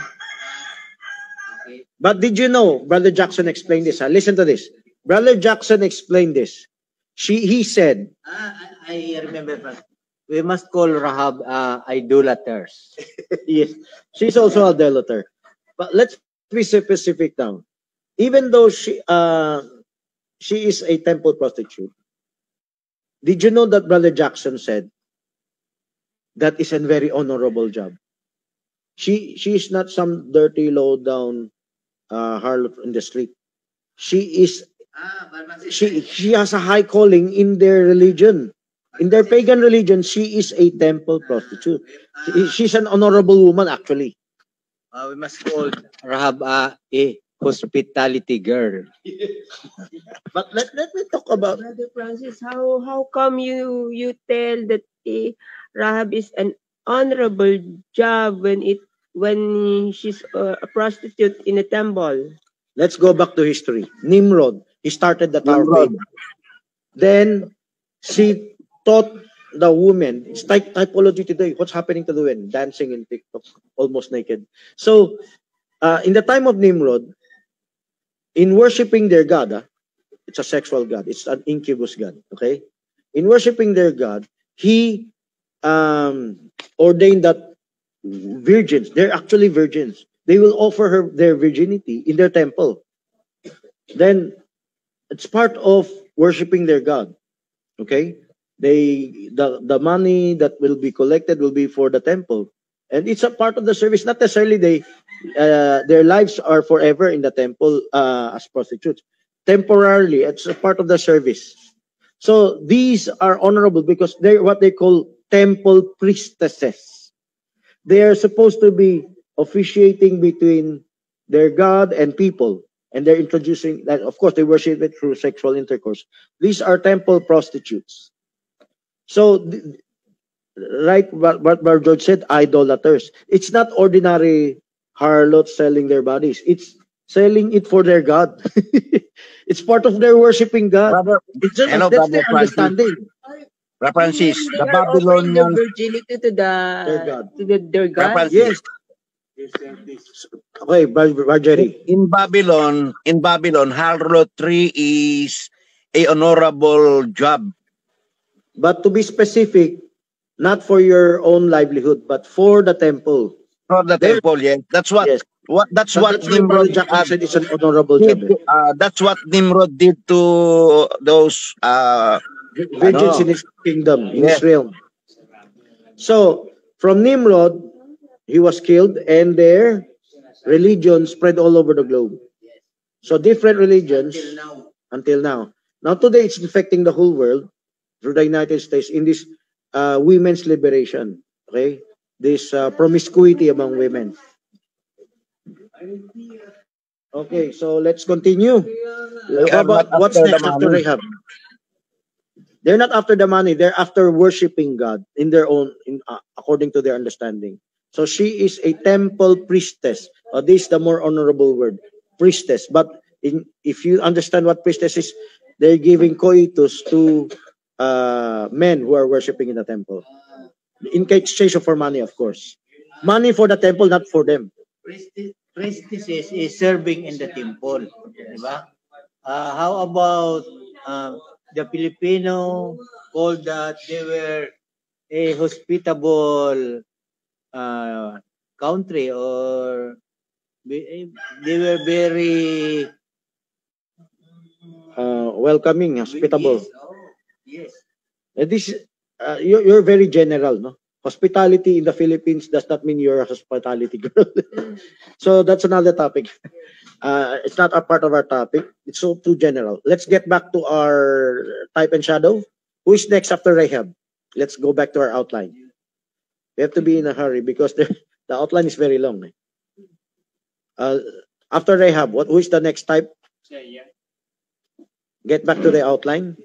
But did you know, Brother Jackson explained this. Listen to this. Brother Jackson explained this. He said, I remember, but we must call Rahab idolaters. yes, she's also a idolater. But let's be specific now. Even though she is a temple prostitute, did you know that Brother Jackson said that is a very honorable job? She is not some dirty, low down harlot in the street. She has a high calling in their religion. In their pagan religion, she is a temple prostitute. She's an honorable woman, actually. We must call Rahab a hospitality girl. But let me talk about. Brother Francis, how come you tell that Rahab is an honorable job when she's a prostitute in a temple? Let's go back to history. Nimrod, he started the Tower of Babel. Then she taught the women. It's typology today. What's happening to the women? Dancing in TikTok, almost naked. So, in the time of Nimrod, in worshiping their god, it's a sexual god. It's an incubus god. Okay, in worshiping their god, he ordained that virgins. They're actually virgins. They will offer her their virginity in their temple. Then it's part of worshiping their god. Okay, the money that will be collected will be for the temple, and it's a part of the service. Not necessarily their lives are forever in the temple as prostitutes. Temporarily, it's a part of the service. So these are honorable because they're what they call temple priestesses. They are supposed to be officiating between their God and people. And they're introducing that, of course, they worship it through sexual intercourse. These are temple prostitutes. So, right, what George said, idolaters. It's not ordinary harlots selling their bodies. It's selling it for their God. It's part of their worshiping God. Brother, It's just, hello, that's Brother their Francis. understanding. Brother Francis, They the are offering their Babylonian, virginity to Their God. their Brother God. Francis, Yes. Okay, Marjorie. in Babylon, harlotry is a honorable job. But to be specific, not for your own livelihood, but for the temple. For the There- temple, yes. That's what Yes. that's So what that's why Brother Nimrod Jackson said it's an honorable job. did. That's what Nimrod did to those Virgins in his kingdom, in Yes. his realm. So, from Nimrod, he was killed, and their religion spread all over the globe. So, different religions until now. Now, today, it's infecting the whole world through the United States in this women's liberation. Okay? This promiscuity among women. Okay, so let's continue. They are not What's after next the after money. Rahab? They're not after the money. They're after worshiping God in their own, according to their understanding. So she is a temple priestess. This is the more honorable word, priestess. But if you understand what priestess is, they're giving coitus to men who are worshiping in the temple. In exchange for money, of course. Money for the temple, not for them. Priestesses is serving in the temple. Diba? How about the Filipino called that they were a hospitable country, or they were very Welcoming, hospitable. Yes. This you're very general, no? Hospitality in the Philippines does not mean you're a hospitality girl. So that's another topic. It's not a part of our topic. It's so too general. Let's get back to our type and shadow. Who is next after Rahab? Let's go back to our outline. We have to be in a hurry because the outline is very long. After Rahab, who is the next type? Get back to the outline.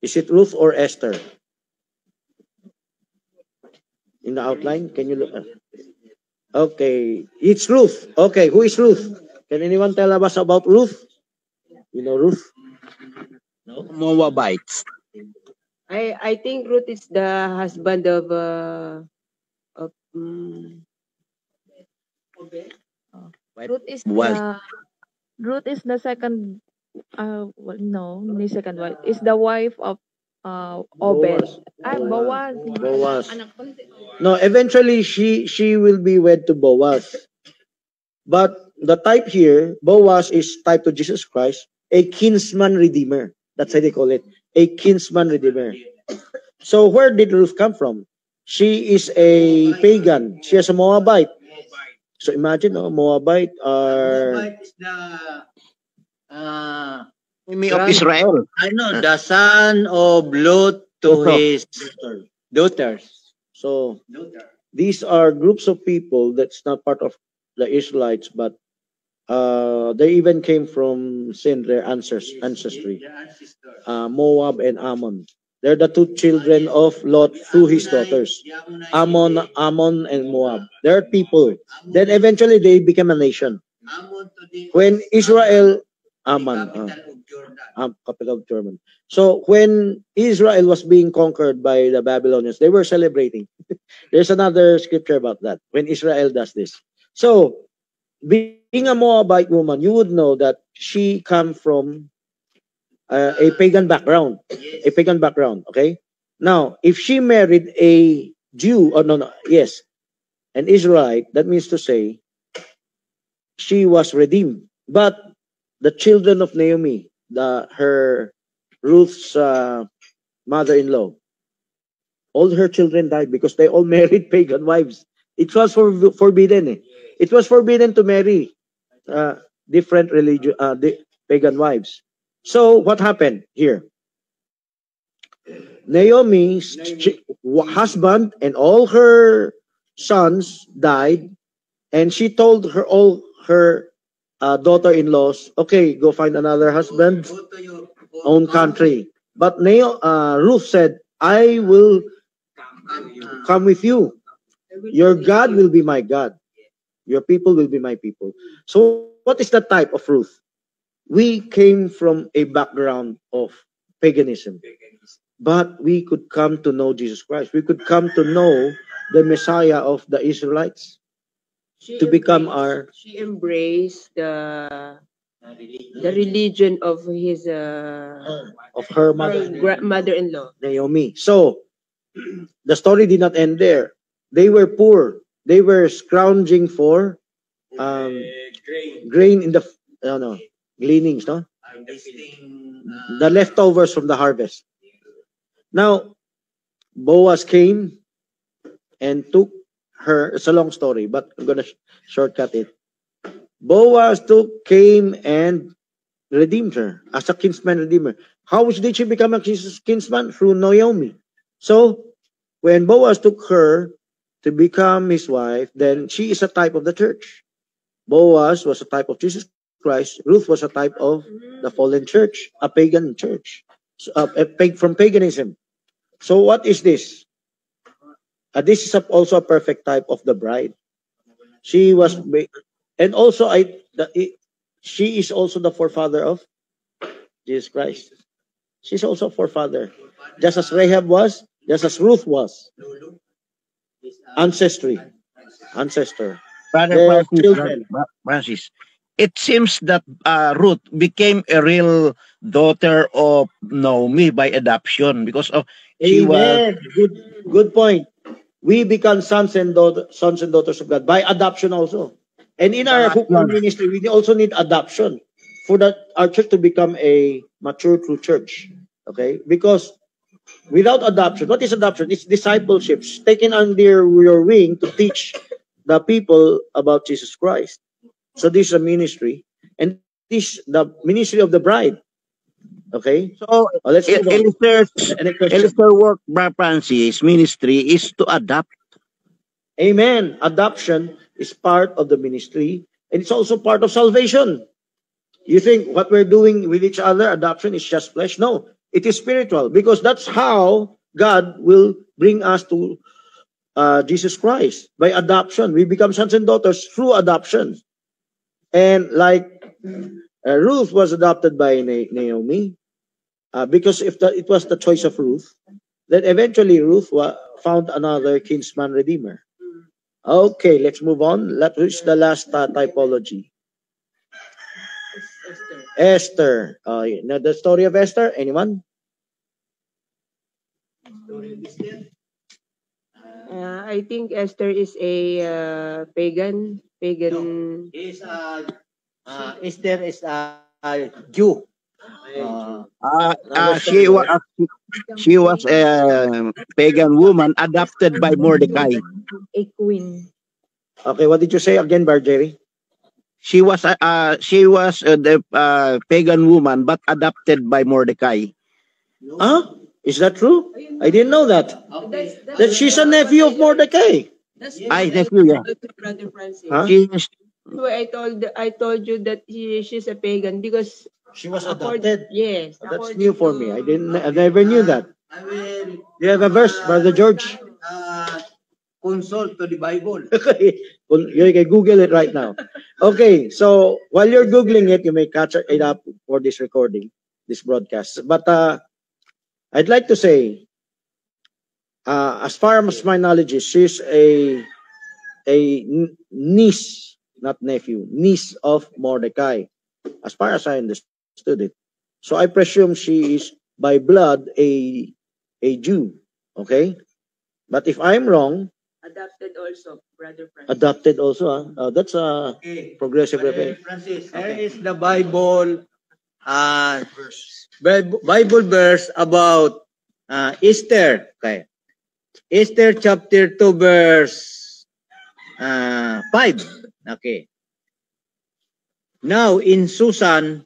Is it Ruth or Esther? In the outline, can you look? Okay, it's Ruth. Okay, who is Ruth? Can anyone tell us about Ruth? You know Ruth? No? Moabites. I think Ruth is the husband of Ruth is Was. the second well, no, the second wife is the wife of Obed. Boaz. Boaz. No, eventually she will be wed to Boaz. But the type here, Boaz is type to Jesus Christ, a kinsman redeemer. That's how they call it, a kinsman redeemer. So where did Ruth come from? She is a pagan. She is a Moabite. So imagine, Moabite are... Moabite is the Enemy of Israel. I know, the son of Lot to his daughters. So these are groups of people that's not part of the Israelites, but they even came from their ancestry. Moab and Ammon. They're the two children of Lot through his daughters. Ammon and Moab. They're people. Then eventually they became a nation. When Israel, Ammon, capital of Jordan. So when Israel was being conquered by the Babylonians, they were celebrating. There's another scripture about that, when Israel does this. So, being a Moabite woman, you would know that she come from a pagan background. A pagan background, okay? Now, if she married a Jew, an Israelite, that means to say, she was redeemed. But the children of Naomi, her Ruth's mother-in-law, all her children died because they all married pagan wives. It was forbidden. It was forbidden to marry different pagan wives. So what happened here? Naomi's husband and all her sons died, and she told all her daughter-in-laws, okay, go find another husband, own country. But Ruth said, I will come with you. Your God will be my God. Your people will be my people. So what is the type of Ruth? We came from a background of paganism, but we could come to know Jesus Christ. We could come to know the Messiah of the Israelites to become our... She embraced the religion of his of her mother-in-law. Naomi. So the story did not end there. They were poor. They were scrounging for grain in the gleanings, no? The leftovers from the harvest. Now, Boaz came and took her. It's a long story, but I'm gonna shortcut it. Boaz came and redeemed her as a kinsman redeemer. How did she become a kinsman? Through Naomi. So when Boaz took her to become his wife, then she is a type of the church. Boaz was a type of Jesus Christ. Ruth was a type of the fallen church, a pagan church, from paganism. So what is this? This is also a perfect type of the bride. She was, and also she is also the forefather of Jesus Christ. She's also a forefather, just as Rahab was, just as Ruth was. Ancestor. Brother Francis, it seems that Ruth became a real daughter of Naomi by adoption because of she was. Good point. We become sons and daughters of God by adoption also. And in our ministry, we also need adoption for our church to become a mature true church. Okay? Because without adoption, what is adoption? It's discipleship, taken under your wing to teach the people about Jesus Christ. So this is a ministry, and this the ministry of the bride. Okay, so let's Alistair work, Brother Francis, ministry is to adopt. Amen. Adoption is part of the ministry, and it's also part of salvation. You think what we're doing with each other, adoption, is just flesh? No, it is spiritual, because that's how God will bring us to Jesus Christ. By adoption, we become sons and daughters through adoption. And like Ruth was adopted by Naomi, because if it was the choice of Ruth, then eventually Ruth found another kinsman redeemer. Okay, let's move on. Let's reach the last typology. Esther. Now the story of Esther. Anyone? I think Esther is a pagan. No, Esther is a Jew. She was a pagan woman adopted by Mordecai. A queen. Okay, what did you say again, Barjeri? She was the pagan woman, but adopted by Mordecai. Huh? Is that true? I didn't know that. That she's a nephew of Mordecai. Nephew, yeah. Brother Francis. Huh? I told you that she's a pagan because she was adopted. Yes. That's new for me. I never knew that. Do you have a verse, Brother George? Consult to the Bible. Okay, you can Google it right now. Okay, so while you're Googling it, you may catch it up for this recording, this broadcast. But I'd like to say, as far as my knowledge is, she's a niece, not nephew, niece of Mordecai, as far as I understood it. So I presume she is by blood a Jew. Okay, but if I'm wrong, adopted also, Brother Francis. Adopted also, that's a progressive repair. Francis, here is the Bible Bible verse about Esther. Okay. Esther chapter 2 verse 5. Okay. Now in Susan,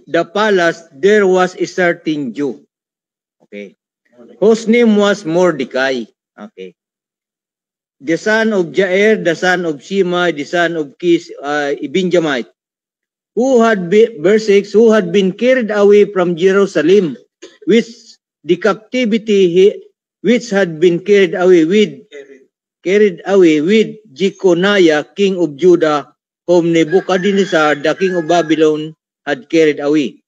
the palace, there was a certain Jew. Okay. Whose name was Mordecai. Okay. the son of Jair, the son of Shimei, the son of Kish, Benjamite, who had been, verse 6, who had been carried away from Jerusalem, which the captivity which had been carried away with Jeconiah, king of Judah, whom Nebuchadnezzar, the king of Babylon, had carried away.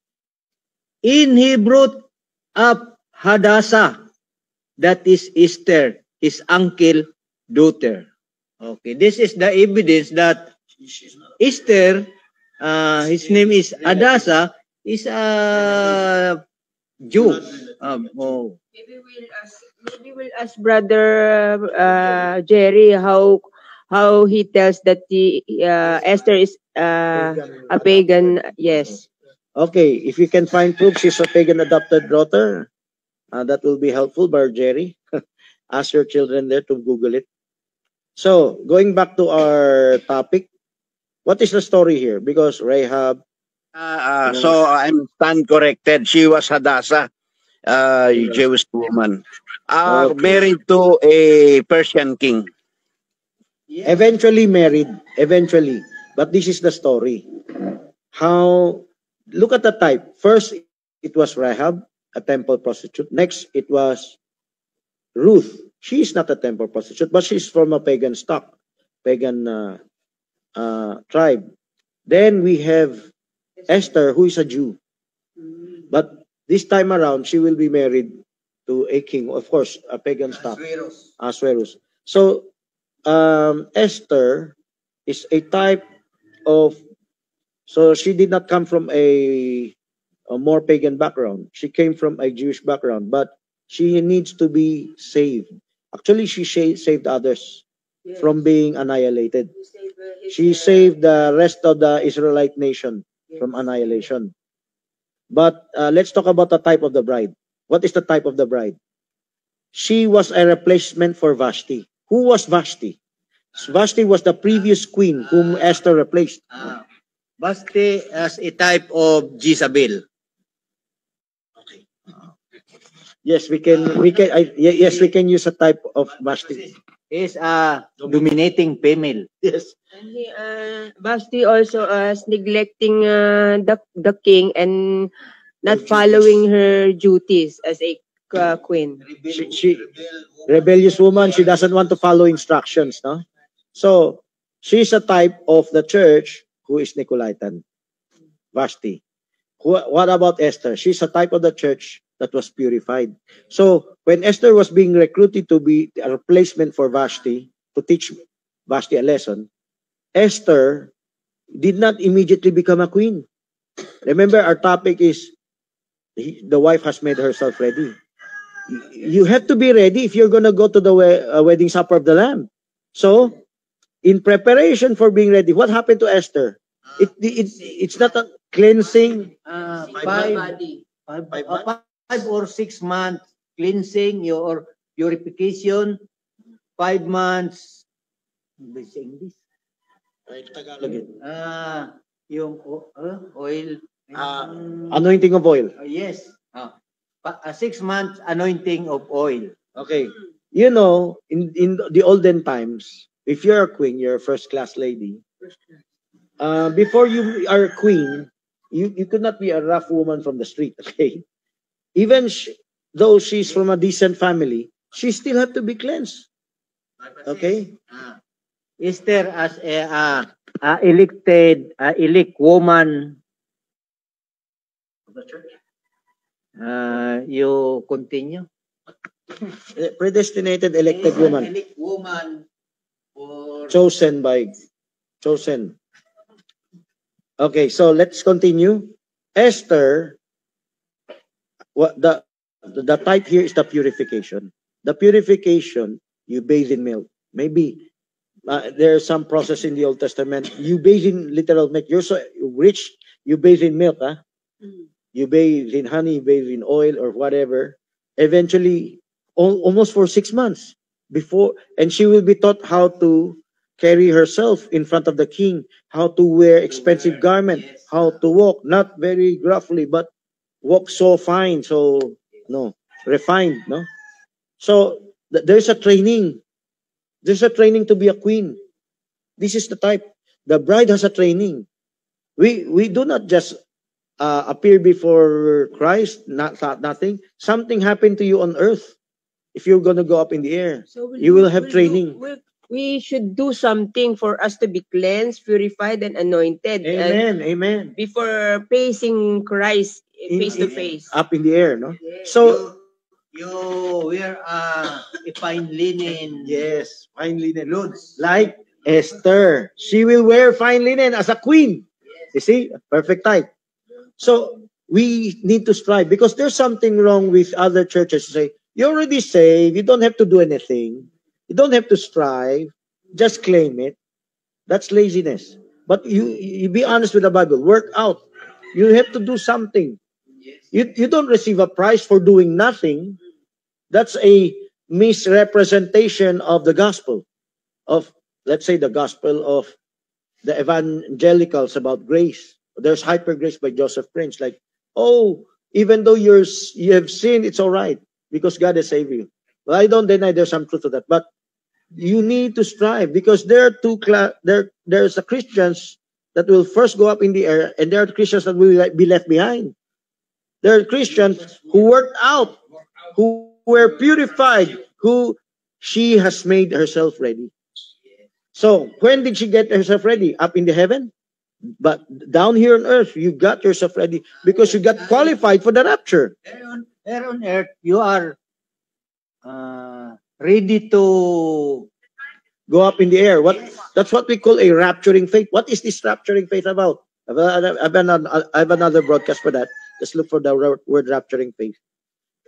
And he brought up Hadassah, that is Esther, his uncle, daughter. Okay, this is the evidence that Esther, his name is Hadassah, is a Jew. Maybe we'll ask Brother Jerry how he tells that the Esther is a pagan. Yes. Okay, if you can find proof she's a pagan adopted daughter, that will be helpful, Brother Jerry. Ask your children there to Google it. So, going back to our topic, what is the story here? Because Rahab... So I'm stand corrected. She was Hadassah, a Jewish woman, married to a Persian king. Eventually married, eventually. But this is the story. How, look at the type. First, it was Rahab, a temple prostitute. Next, it was Ruth. She is not a temple prostitute, but she's from a pagan stock, pagan tribe. Then we have Esther, who is a Jew. But this time around, she will be married to a king, of course, a pagan stock. Ahasuerus. So, Esther is a type of, so she did not come from a more pagan background. She came from a Jewish background, but she needs to be saved. Actually, she saved others from being annihilated. She saved the rest of the Israelite nation from annihilation. But let's talk about the type of the bride. What is the type of the bride? She was a replacement for Vashti. Who was Vashti? Vashti was the previous queen whom Esther replaced. Vashti as a type of Jezebel. Okay. Yes, we can use a type of Vashti. Is a dominating female. Yes. And Vashti also is neglecting the king and not following her duties as a queen. She rebellious woman. She doesn't want to follow instructions, no? So she's a type of the church who is Nicolaitan, Vashti. What about Esther? She's a type of the church that was purified. So when Esther was being recruited to be a replacement for Vashti, to teach Vashti a lesson, Esther did not immediately become a queen. Remember, our topic is the wife has made herself ready. You have to be ready if you're going to go to the wedding supper of the Lamb. So, in preparation for being ready, what happened to Esther? It's not a cleansing. 5 or 6 months cleansing your purification, 5 months. English. Yung oil. Anointing of oil. Yes. 6 months anointing of oil. Okay. You know, in the olden times, if you're a queen, you're a first-class lady. Before you are a queen, you could not be a rough woman from the street, okay? Even though she's from a decent family, she still had to be cleansed. Okay? Esther as a elect woman of the church. You continue. Predestinated elected woman. Elect woman Chosen. Okay, so let's continue. Esther, what the type here is the purification. The purification, you bathe in milk. Maybe there's some process in the Old Testament. You bathe in literal milk. You're so rich, you bathe in milk. Huh? You bathe in honey, you bathe in oil or whatever. Eventually, almost for 6 months before, and she will be taught how to carry herself in front of the king, how to wear expensive garment, how to walk, not very gruffly, but walk so fine, so refined, no? So there's a training. There's a training to be a queen. This is the type. The bride has a training. We do not just appear before Christ, nothing. Something happened to you on earth. If you're going to go up in the air, So you will have training. we should do something for us to be cleansed, purified, and anointed. Amen. Amen. Before facing Christ face to face. Up in the air, no? Yes. So You wear a fine linen. yes, fine linen. Like Esther. She will wear fine linen as a queen. You see? Perfect type. So we need to strive because there's something wrong with other churches. Say, you're already saved. You don't have to do anything. You don't have to strive. Just claim it. That's laziness. But you be honest with the Bible. Work out. You have to do something. You don't receive a prize for doing nothing. That's a misrepresentation of the gospel. Of, let's say, the gospel of the evangelicals about grace. There's hyper grace by Joseph Prince. Like, oh, even though you have sinned, it's all right because God has saved you. Well, I don't deny there's some truth to that, but you need to strive because there are there's a Christians that will first go up in the air, and there are Christians that will be left behind. There are Christians who worked out, who were purified, who she has made herself ready. So when did she get herself ready? Up in the heaven? But down here on earth, you got yourself ready because you got qualified for the rapture. Here on earth, you are ready to go up in the air. That's what we call a rapturing faith. What is this rapturing faith about? I have another broadcast for that. Just look for the word rapturing faith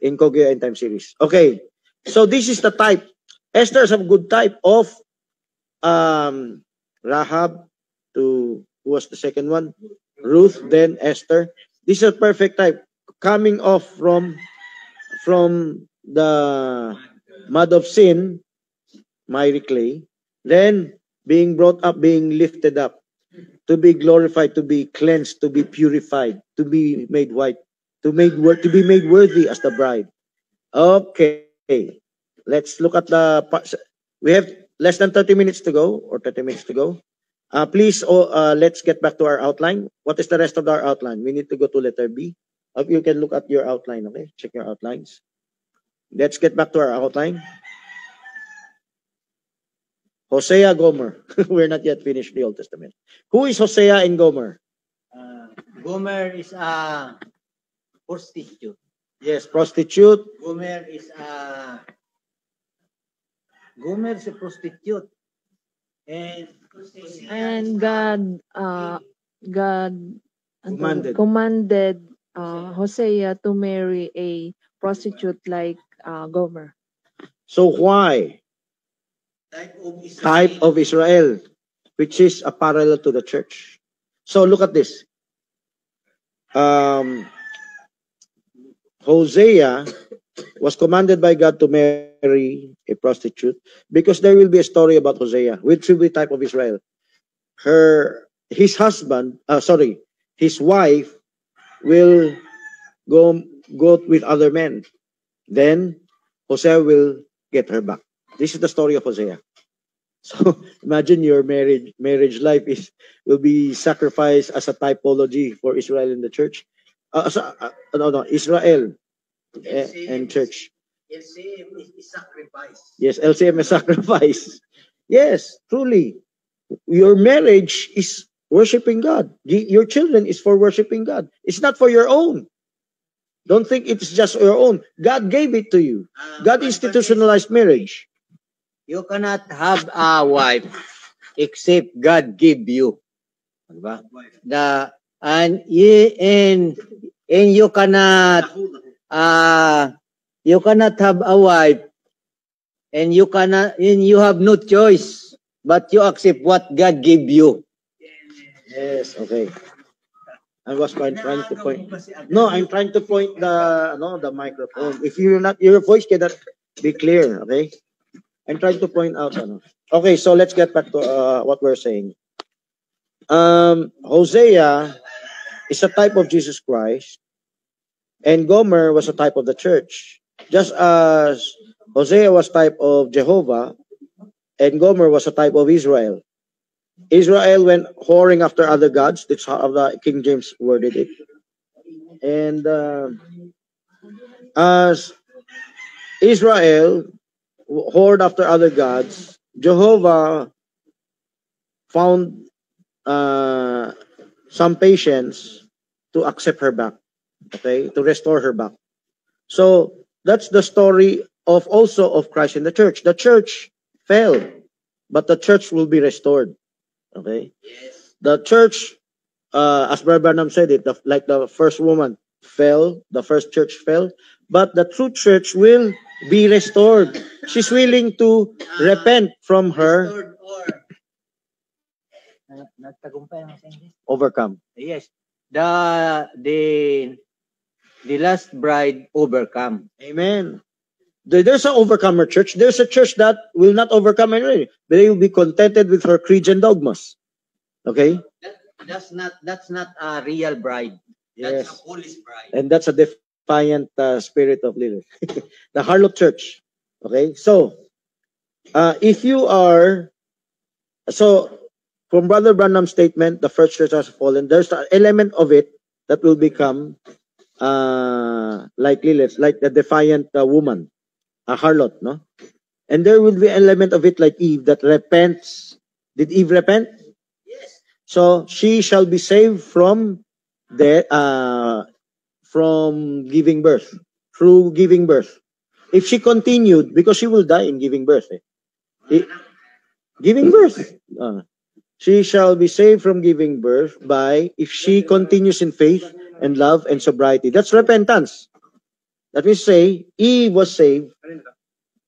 in Kogyo End Time series. Okay, so this is the type. Esther is a good type of Rahab to, who was the second one? Ruth, then Esther. This is a perfect type. Coming off from the mud of sin, miry clay, then being brought up, being lifted up, to be glorified, to be cleansed, to be purified, to be made white, to be made worthy as the bride. Okay, let's look at the. We have less than 30 minutes to go, or 30 minutes to go. Please, let's get back to our outline. What is the rest of our outline? We need to go to letter B. You can look at your outline, okay? Check your outlines. Let's get back to our outline. Hosea, Gomer. We're not yet finished the Old Testament. Who is Hosea and Gomer? Gomer is a prostitute. Yes, prostitute. Gomer is a prostitute. And God commanded Hosea to marry a prostitute like Gomer. So why? Type of Israel, which is a parallel to the church. So look at this. Hosea was commanded by God to marry a prostitute because there will be a story about Hosea, which will be type of Israel. His wife will go with other men. Then Hosea will get her back. This is the story of Hosea. So imagine your marriage life will be sacrificed as a typology for Israel in the church. Israel and church. LCM is sacrifice. Yes, LCM is sacrifice. Yes, truly. Your marriage is worshiping God. Your children is for worshiping God. It's not for your own. Don't think it's just your own. God gave it to you. God institutionalized marriage. You cannot have a wife except God give you. Diba? And you cannot have a wife and you have no choice but you accept what God give you. Yes, okay. I was trying to point. No, I'm trying to point the microphone. If you're not, your voice cannot be clear. Okay, I'm trying to point out. Okay, so let's get back to what we're saying. Hosea is a type of Jesus Christ, and Gomer was a type of the church. Just as Hosea was type of Jehovah, and Gomer was a type of Israel. Israel went whoring after other gods. That's how the King James worded it. And as Israel whored after other gods, Jehovah found some patience to accept her back, okay, to restore her back. So that's the story of also of Christ in the church. The church fell, but the church will be restored. Okay, the church, as Brother Branham said it, like the first woman fell, the first church fell, but the true church will be restored. She's willing to repent from her overcome. Yes. The last bride overcome. Amen. There's an overcomer church. There's a church that will not overcome anyway. They will be contented with her creeds and dogmas. Okay? That's not a real bride. Yes. That's a foolish bride. And that's a defiant spirit of Lilith. The harlot church. Okay? So, if you are, so, from Brother Branham's statement, the first church has fallen, there's an element of it that will become like Lilith, like the defiant woman, a harlot, no? And there will be an element of it like Eve that repents. Did Eve repent? Yes. So she shall be saved from from giving birth, through giving birth. If she continued, because she will die in giving birth. Giving birth. She shall be saved from giving birth by, if she continues in faith and love and sobriety. That's repentance. That means say, Eve was saved,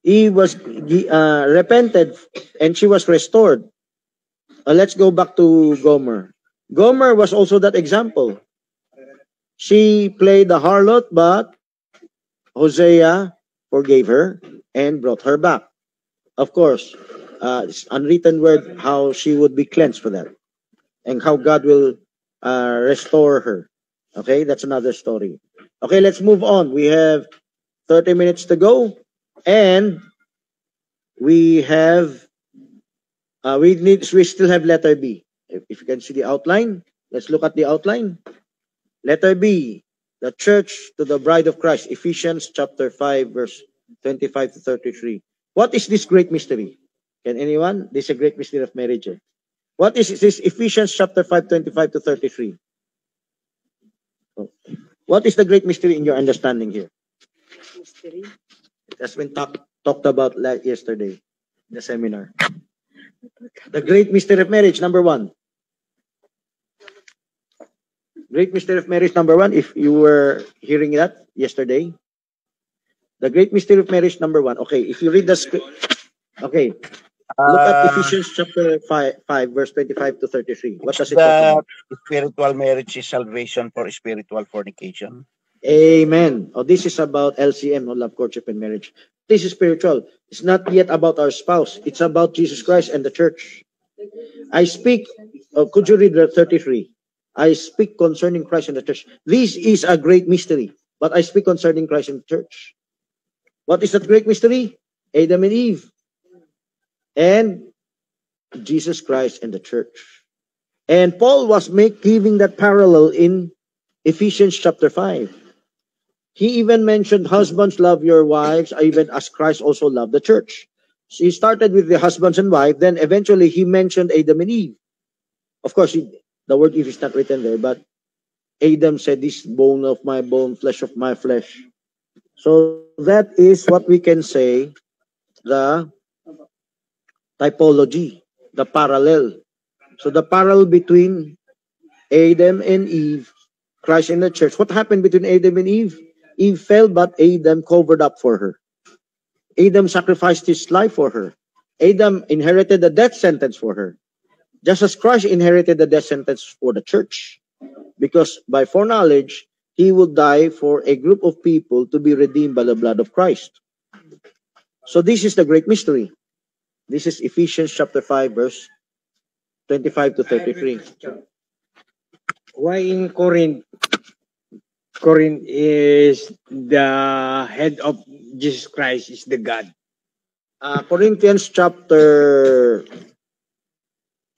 Eve was repented, and she was restored. Let's go back to Gomer. Gomer was also that example. She played the harlot, but Hosea forgave her and brought her back. Of course, it's unwritten word how she would be cleansed for that, and how God will restore her. Okay, that's another story. Okay, let's move on. We have 30 minutes to go, and we have we still have letter B. If you can see the outline, let's look at the outline. Letter B, the church to the bride of Christ, Ephesians chapter 5, verse 25 to 33. What is this great mystery? Can anyone? This is a great mystery of marriage. What is this? Ephesians chapter 5, 25 to 33. What is the great mystery in your understanding here? Mystery. It has been talked about yesterday in the seminar. The great mystery of marriage, number one. Great mystery of marriage, number one, if you were hearing that yesterday. The great mystery of marriage, number one. Okay, if you read the script. Okay, look at Ephesians chapter 5, verse 25 to 33. What does it talk about? Spiritual marriage is salvation for spiritual fornication. Amen. Oh, this is about LCM, no, love, courtship, and marriage. This is spiritual. It's not yet about our spouse. It's about Jesus Christ and the church. I speak, could you read 33? I speak concerning Christ and the church. This is a great mystery, but I speak concerning Christ and the church. What is that great mystery? Adam and Eve. And Jesus Christ and the church. And Paul was giving that parallel in Ephesians chapter 5. He even mentioned, husbands, love your wives, even as Christ also loved the church. So he started with the husbands and wife, then eventually he mentioned Adam and Eve. Of course, the word Eve is not written there, but Adam said, this bone of my bone, flesh of my flesh. So that is what we can say, the typology, the parallel. So the parallel between Adam and Eve, Christ and the church. What happened between Adam and Eve? Eve fell, but Adam covered up for her. Adam sacrificed his life for her. Adam inherited the death sentence for her. Just as Christ inherited the death sentence for the church. Because by foreknowledge, he will die for a group of people to be redeemed by the blood of Christ. So this is the great mystery. This is Ephesians chapter 5, verse 25 to 33. Why in Corinth is the head of Jesus Christ is the God? Corinthians chapter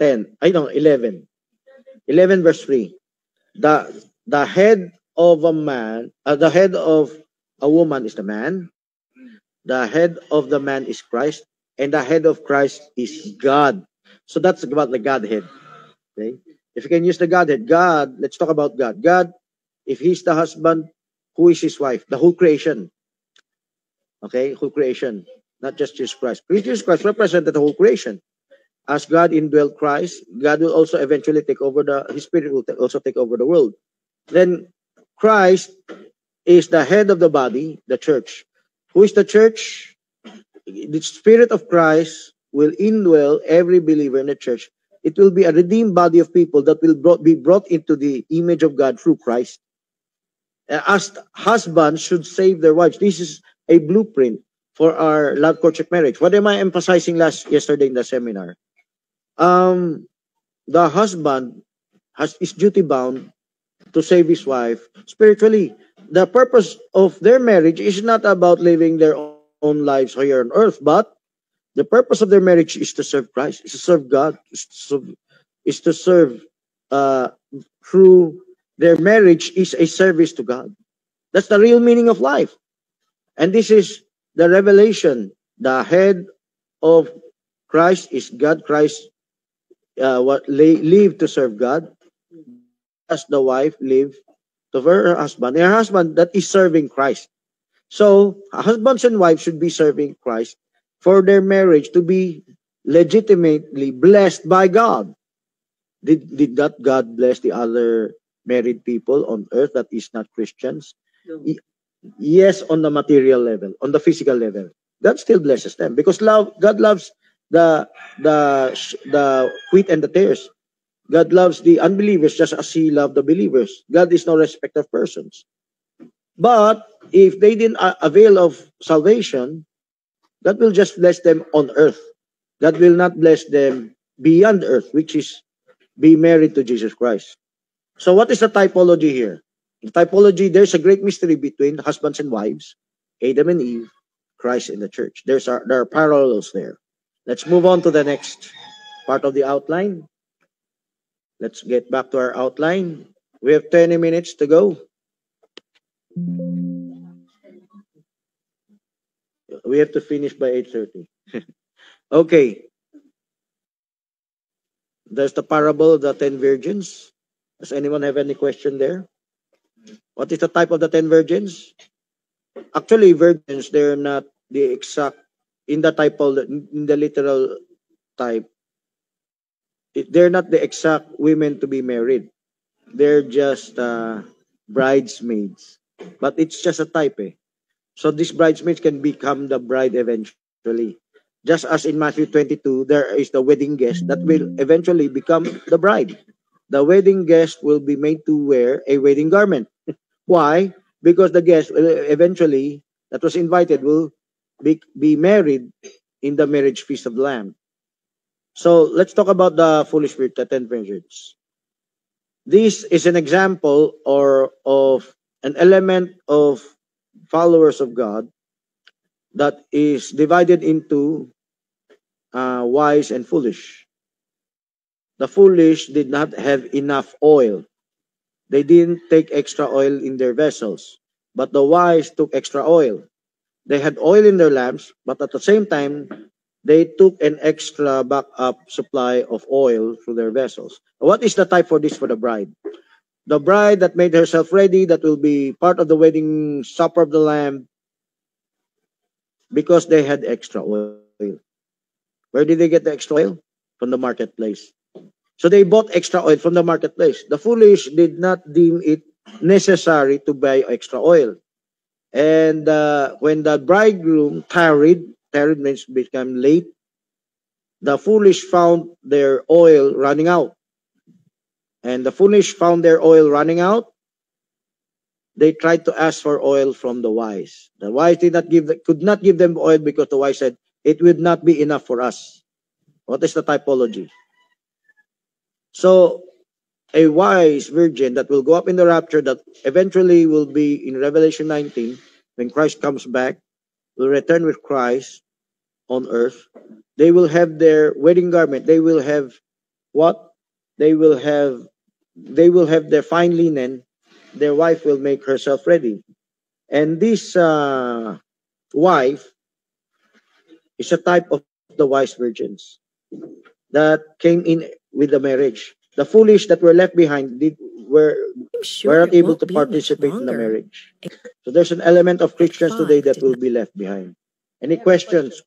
11. 11 verse 3. The head of a man, the head of a woman is the man. The head of the man is Christ, and the head of Christ is God. So that's about the Godhead. Okay? If you can use the Godhead, God, let's talk about God. God, if He's the husband, who is His wife? The whole creation. Okay, whole creation, not just Jesus Christ. Jesus Christ represented the whole creation. As God indwelt Christ, God will also eventually take over His Spirit will also take over the world. Then Christ is the head of the body, the church. Who is the church? The Spirit of Christ will indwell every believer in the church. It will be a redeemed body of people that will be brought into the image of God through Christ. As husbands should save their wives. This is a blueprint for our love courtship marriage. What am I emphasizing yesterday in the seminar? The husband is duty bound to save his wife spiritually. The purpose of their marriage is not about living their own lives here on earth, but the purpose of their marriage is to serve Christ, is to serve God, is to serve through their marriage is a service to God. That's the real meaning of life. And this is the revelation. The head of Christ is God. Christ live to serve God, as the wife live to her husband. Her husband that is serving Christ. So husbands and wives should be serving Christ for their marriage to be legitimately blessed by God. Did not God bless the other married people on earth that is not Christians? No. Yes, on the material level, on the physical level, God still blesses them because God loves the wheat and the tares. God loves the unbelievers just as He loved the believers. God is no respecter of persons. But if they didn't avail of salvation, God will just bless them on earth. God will not bless them beyond earth, which is be married to Jesus Christ. So what is the typology here? In typology, there's a great mystery between husbands and wives, Adam and Eve, Christ and the church. There are parallels there. Let's move on to the next part of the outline. Let's get back to our outline. We have 20 minutes to go. We have to finish by 8:30. Okay. There's the parable of the 10 virgins. Does anyone have any question there? What is the type of the 10 virgins? Actually, virgins, they're not the exact, in the literal type, they're not the exact women to be married. They're just bridesmaids. But it's just a type. So these bridesmaids can become the bride eventually. Just as in Matthew 22, there is the wedding guest that will eventually become the bride. The wedding guest will be made to wear a wedding garment. Why? Because the guest eventually that was invited will be married in the marriage feast of the Lamb. So let's talk about the foolish virgin, the 10 virgins. This is an example of an element of followers of God that is divided into wise and foolish. The foolish did not have enough oil. They didn't take extra oil in their vessels, but the wise took extra oil. They had oil in their lamps, but at the same time, they took an extra backup supply of oil through their vessels. What is the type for this for the bride? The bride that made herself ready, that will be part of the wedding supper of the Lamb, because they had extra oil. Where did they get the extra oil? From the marketplace. So they bought extra oil from the marketplace. The foolish did not deem it necessary to buy extra oil. And when the bridegroom tarried means become late, the foolish found their oil running out. And the foolish found their oil running out. They tried to ask for oil from the wise. The wise could not give them oil because the wise said, it would not be enough for us. What is the typology? So, a wise virgin that will go up in the rapture, that eventually will be in Revelation 19, when Christ comes back, will return with Christ, on earth. They will have their wedding garment. They will have what? They will have their fine linen. Their wife will make herself ready. And this wife is a type of the wise virgins that came in with the marriage. The foolish that were left behind were not able to participate in the marriage. So there's an element of Christians today that will be left behind. Any questions?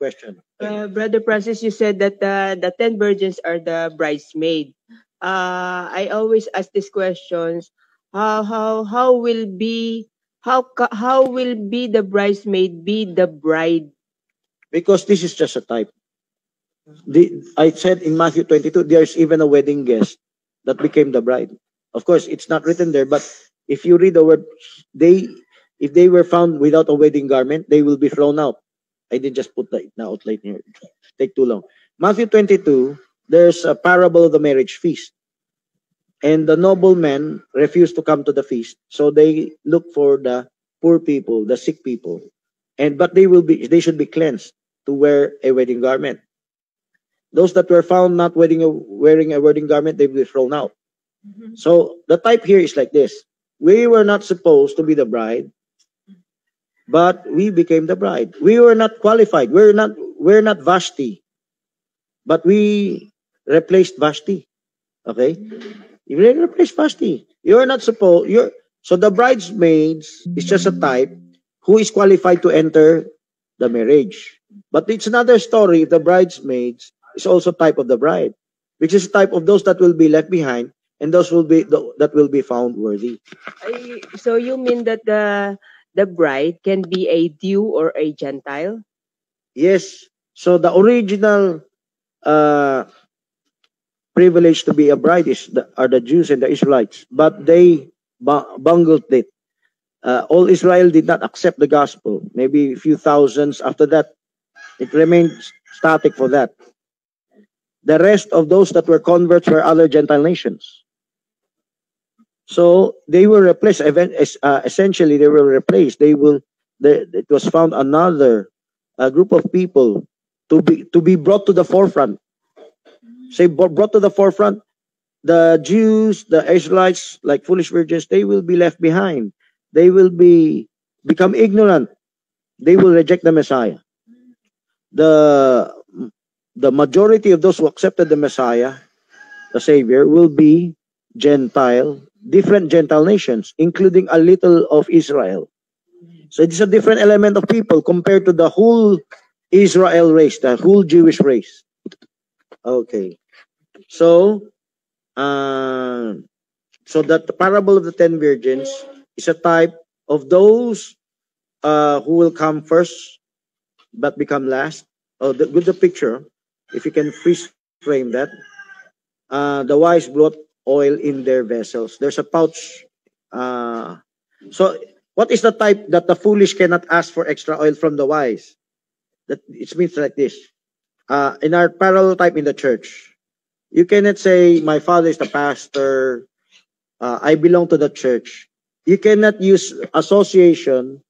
Brother Francis, you said that the 10 virgins are the bridesmaid. I always ask these questions. How will the bridesmaid be the bride? Because this is just a type. I said in Matthew 22, there's even a wedding guest that became the bride. Of course, it's not written there, but if you read the word, if they were found without a wedding garment, they will be thrown out. I did just put that outline here. Take too long. Matthew 22, there's a parable of the marriage feast. And the noblemen refused to come to the feast. So they look for the poor people, the sick people. But they should be cleansed to wear a wedding garment. Those that were found not wearing a wedding garment, they will be thrown out. Mm-hmm. So the type here is like this. We were not supposed to be the bride, but we became the bride. We were not qualified. We're not Vashti, but we replaced Vashti. Okay? You really replaced Vashti. You're not supposed. So the bridesmaids is just a type who is qualified to enter the marriage. But it's another story. The bridesmaids is also type of the bride, which is type of those that will be left behind, and those that will be found worthy. So you mean that the bride can be a Jew or a Gentile? Yes. So the original privilege to be a bride are the Jews and the Israelites, but they bungled it. All Israel did not accept the gospel. Maybe a few thousands after that, it remained static for that. The rest of those that were converts were other Gentile nations. So they were replaced. Essentially, they were replaced. It was found another group of people to be brought to the forefront. Say brought to the forefront. The Jews, the Israelites, like foolish virgins, they will be left behind. They will become ignorant. They will reject the Messiah. The majority of those who accepted the Messiah, the Savior, will be Gentile, different Gentile nations, including a little of Israel. So it's a different element of people compared to the whole Israel race, the whole Jewish race. Okay. So that the parable of the 10 virgins is a type of those who will come first but become last. Oh, good the picture. If you can freeze frame that. The wise brought oil in their vessels. There's a pouch. So what is the type that the foolish cannot ask for extra oil from the wise? That it means like this. In our parallel type in the church, you cannot say, my father is the pastor, I belong to the church. You cannot use association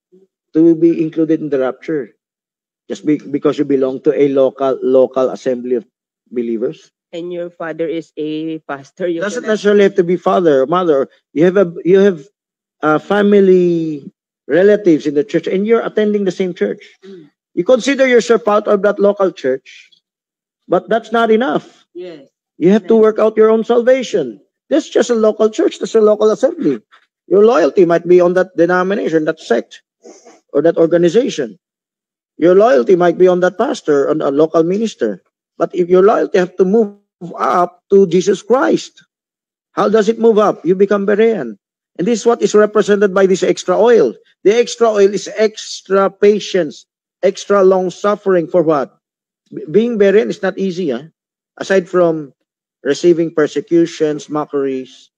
to be included in the rapture. Just because you belong to a local assembly of believers. And your father is a pastor. You doesn't necessarily have to be father or mother. You have family relatives in the church, and you're attending the same church. You consider yourself part of that local church, but that's not enough. Yes. You have to work out your own salvation. This is just a local church. That's a local assembly. Your loyalty might be on that denomination, that sect, or that organization. Your loyalty might be on that pastor, on a local minister. But if your loyalty have to move up to Jesus Christ, how does it move up? You become Berean. And this is what is represented by this extra oil. The extra oil is extra patience, extra long suffering for what? Being Berean is not easy. Aside from receiving persecutions, mockeries,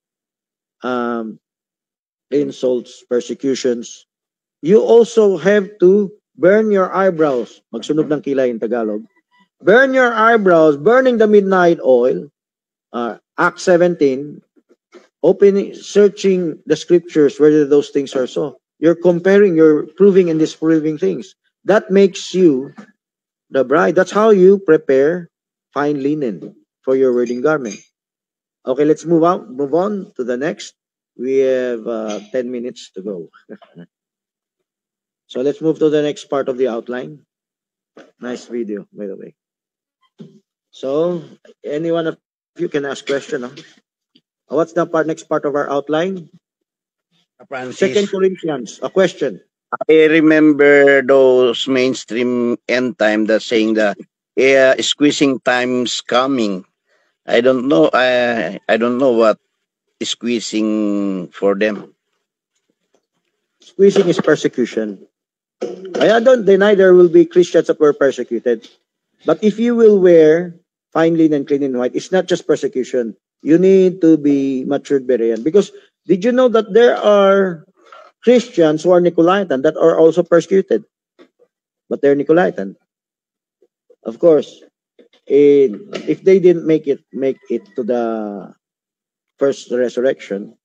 insults, persecutions, you also have to burn your eyebrows. Magsunog ng kilay in Tagalog. Burn your eyebrows, burning the midnight oil. Acts 17, searching the scriptures, whether those things are so. You're comparing, you're proving and disproving things. That makes you the bride. That's how you prepare fine linen for your wedding garment. Okay, let's move on to the next. We have 10 minutes to go. So let's move to the next part of the outline. Nice video, by the way. So, any one of you can ask question. Huh? What's the next part of our outline? Francis, Second Corinthians, a question. I remember those mainstream end time that saying that squeezing time's coming. I don't know. I don't know what is squeezing for them. Squeezing is persecution. I don't deny there will be Christians that were persecuted. But if you will wear fine linen, clean and white, it's not just persecution. You need to be matured Berean. Because did you know that there are Christians who are Nicolaitan that are also persecuted? But they're Nicolaitan. Of course, if they didn't make it to the first resurrection,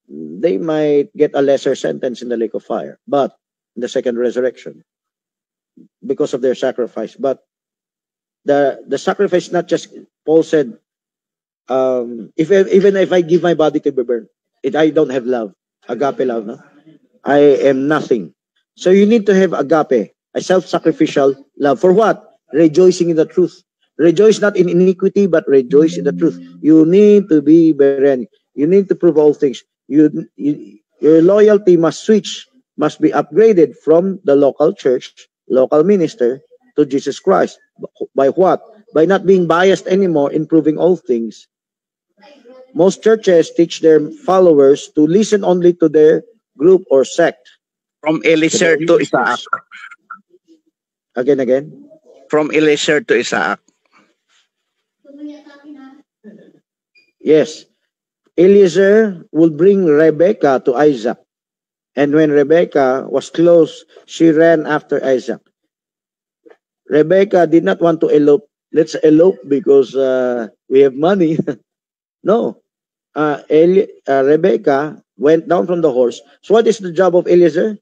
they might get a lesser sentence in the lake of fire. But in the second resurrection, because of their sacrifice. But the sacrifice, not just, Paul said, even if I give my body to be burned, if I don't have love, agape love, no? I am nothing. So you need to have agape, a self-sacrificial love. For what? Rejoicing in the truth. Rejoice not in iniquity, but rejoice in the truth. You need to be Berean. You need to prove all things. Your loyalty must be upgraded from the local church, local minister, to Jesus Christ. By what? By not being biased anymore in proving all things. Most churches teach their followers to listen only to their group or sect. From Eliezer to Isaac. Again. From Eliezer to Isaac. Yes. Eliezer will bring Rebekah to Isaac. And when Rebekah was close, she ran after Isaac. Rebekah did not want to elope. Let's elope because we have money. No. Rebekah went down from the horse. So what is the job of Eliezer?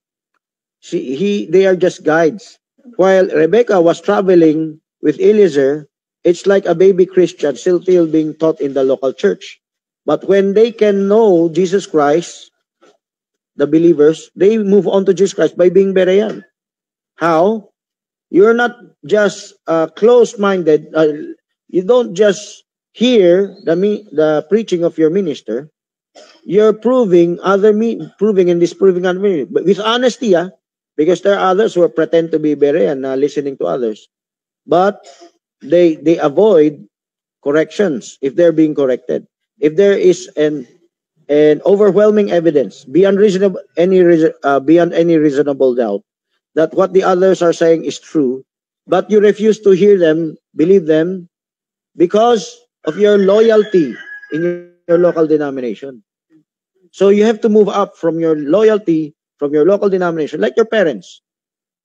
They are just guides. While Rebekah was traveling with Eliezer, it's like a baby Christian still being taught in the local church. But when they can know Jesus Christ, the believers, they move on to Jesus Christ by being Berean. How? You're not just closed-minded. You don't just hear the preaching of your minister. You're proving and disproving other, but with honesty, because there are others who pretend to be Berean, listening to others, but they avoid corrections if they're being corrected. If there is an overwhelming evidence beyond any reasonable doubt that what the others are saying is true, but you refuse to hear them, believe them, because of your loyalty in your local denomination. So you have to move up from your loyalty from your local denomination, like your parents.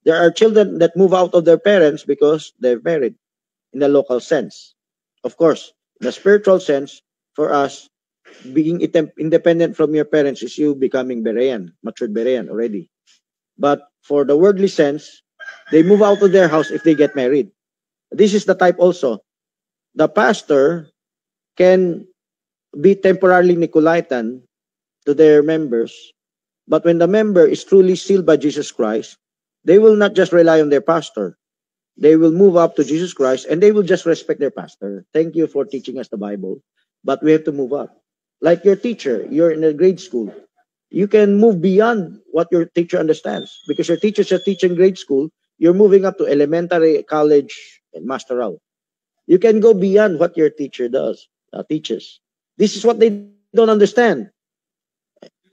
There are children that move out of their parents because they're married in the local sense. Of course, in the spiritual sense, for us, being independent from your parents is you becoming Berean, matured Berean already. But for the worldly sense, they move out of their house if they get married. This is the type also. The pastor can be temporarily Nicolaitan to their members, but when the member is truly sealed by Jesus Christ, they will not just rely on their pastor. They will move up to Jesus Christ and they will just respect their pastor. Thank you for teaching us the Bible, but we have to move up. Like your teacher, you're in a grade school. You can move beyond what your teacher understands because your teachers are teaching grade school. You're moving up to elementary, college, and masteral. You can go beyond what your teacher teaches. This is what they don't understand.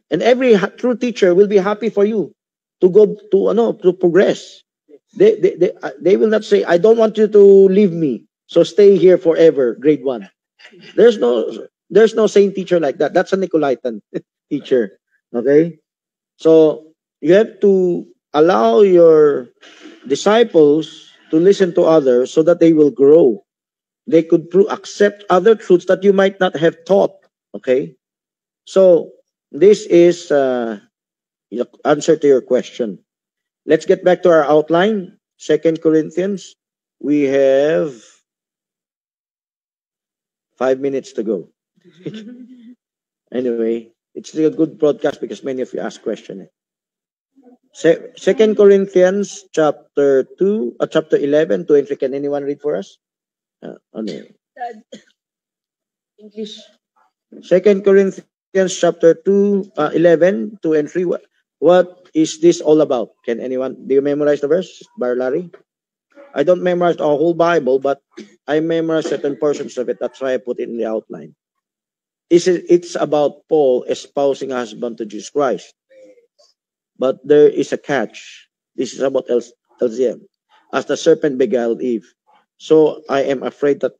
And every true teacher will be happy for you to go to progress. They will not say, I don't want you to leave me, so stay here forever, grade 1. There's no sane teacher like that. That's a Nicolaitan teacher. Okay? So you have to allow your disciples to listen to others so that they will grow. They could accept other truths that you might not have taught. Okay? So this is the answer to your question. Let's get back to our outline. 2 Corinthians. We have 5 minutes to go. Anyway, it's still a good broadcast because many of you ask questions. Second Corinthians chapter 2, chapter 11, 2 and 3. Can anyone read for us? English. Second Corinthians chapter 2, 11, 2 and 3. What is this all about? Can anyone, do you memorize the verse, Barlari? I don't memorize the whole Bible, but I memorize certain portions of it. That's why I put it in the outline. It's about Paul espousing a husband to Jesus Christ. But there is a catch. This is about LCM. As the serpent beguiled Eve. So I am afraid that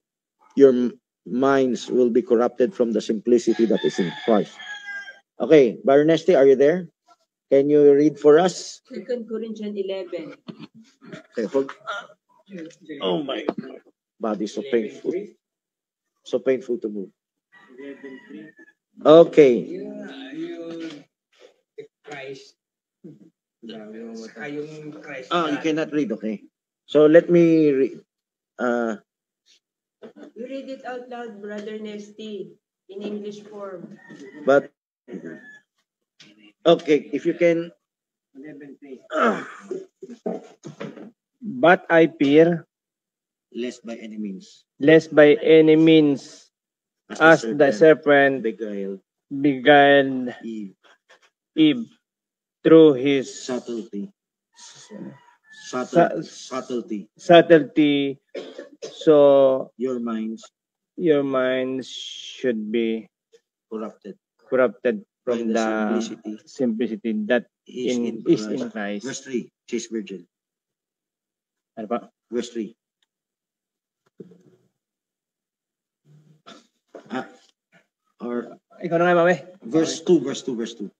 your minds will be corrupted from the simplicity that is in Christ. Okay, Baronesti, are you there? Can you read for us? 2 Corinthians 11. Okay, hold. Oh my body is so painful. So painful to move. Okay. You cannot read, okay. So let me read. You read it out loud, Brother Nesty, in English form. But, okay, if you can. But I fear, Lest by any means. lest by any means, as the serpent beguiled beguiled Eve. Eve through his Subtlety. subtlety, so Your minds your minds should be corrupted from by the simplicity that is in Christ. Verse 3, chaste virgin. Ano pa? Verse 3. Or Ikaw na nga, mami. verse 2.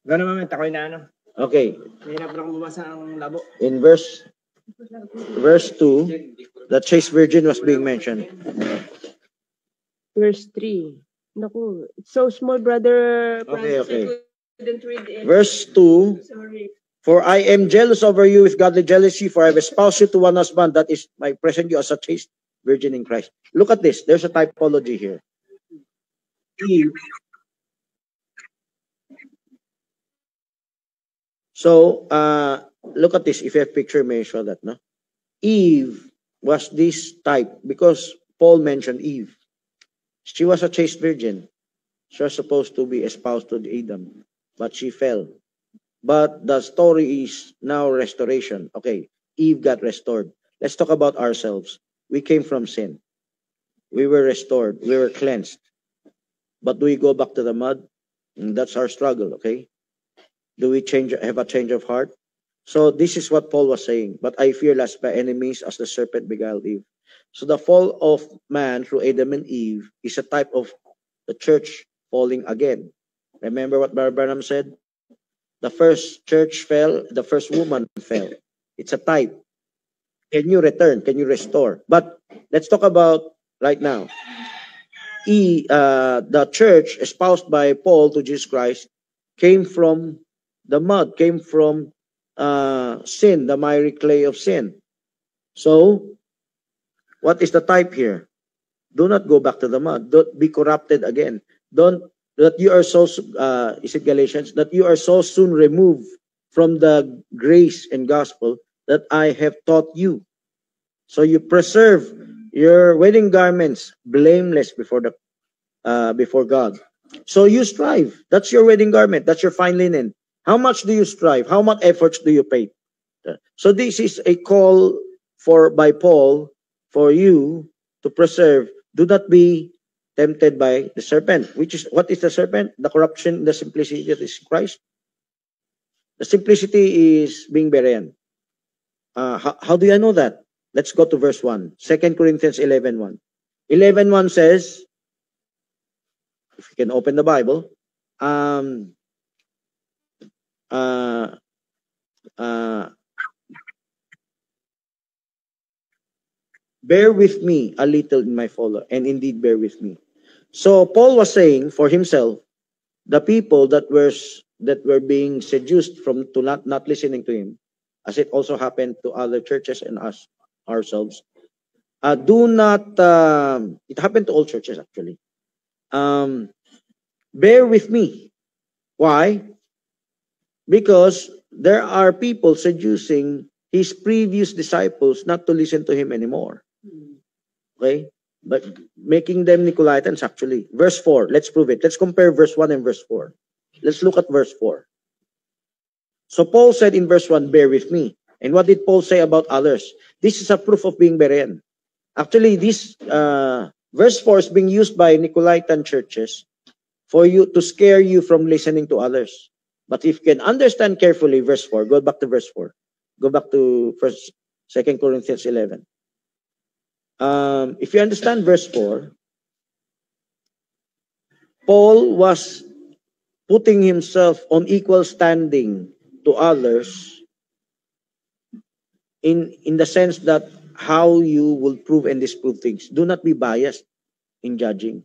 Ikaw na, mami. Takoy na ano. Okay. Mahirap na akong bumasa ang labo. In verse 2, the chaste virgin was being mentioned. Verse 3. Naku, it's so small, Brother Francis. Okay. I couldn't read it. Verse 2, Sorry. for I am jealous over you with godly jealousy, for I have espoused you to one husband, that is, I present you as a chaste virgin in Christ. Look at this. There's a typology here. Eve. So, look at this. If you have picture, may I show that, no? Eve was this type because Paul mentioned Eve. She was a chaste virgin. She was supposed to be espoused to Adam, but she fell. But the story is now restoration. Okay, Eve got restored. Let's talk about ourselves. We came from sin. We were restored. We were cleansed. But do we go back to the mud? That's our struggle, okay? Do we have a change of heart? So this is what Paul was saying. But I fear lest by enemies as the serpent beguiled Eve. So the fall of man through Adam and Eve is a type of the church falling again. Remember what Branham said? The first church fell, the first woman fell. It's a type. Can you return? Can you restore? But let's talk about right now. The church espoused by Paul to Jesus Christ came from the mud, came from sin, the miry clay of sin. So, what is the type here? Do not go back to the mud. Don't be corrupted again. That you are so, is it Galatians? That you are so soon removed from the grace and gospel that I have taught you. So you preserve your wedding garments blameless before God. So you strive. That's your wedding garment. That's your fine linen. How much do you strive? How much efforts do you pay? So this is a call by Paul for you to preserve. Do not be tempted by the serpent. What is the serpent? The corruption, the simplicity that is Christ. The simplicity is being Berean. How do I know that? Let's go to verse 1. 2 Corinthians 11:1. 11:1 says, if you can open the Bible, bear with me a little in my follow, and indeed bear with me. So Paul was saying for himself, the people that were being seduced to not listening to him, as it also happened to other churches and us ourselves, Do not, it happened to all churches actually. Bear with me. Why? Because there are people seducing his previous disciples not to listen to him anymore. Okay? But making them Nicolaitans actually. Verse 4, let's prove it. Let's compare verse 1 and verse 4. Let's look at verse 4. So Paul said in verse 1, bear with me. And what did Paul say about others? This is a proof of being Berean. Actually, this verse 4 is being used by Nicolaitan churches for you to scare you from listening to others. But if you can understand carefully verse 4, go back to verse 4. Go back to 2 Corinthians 11. If you understand verse 4, Paul was putting himself on equal standing to others in the sense that how you will prove and disprove things. Do not be biased in judging.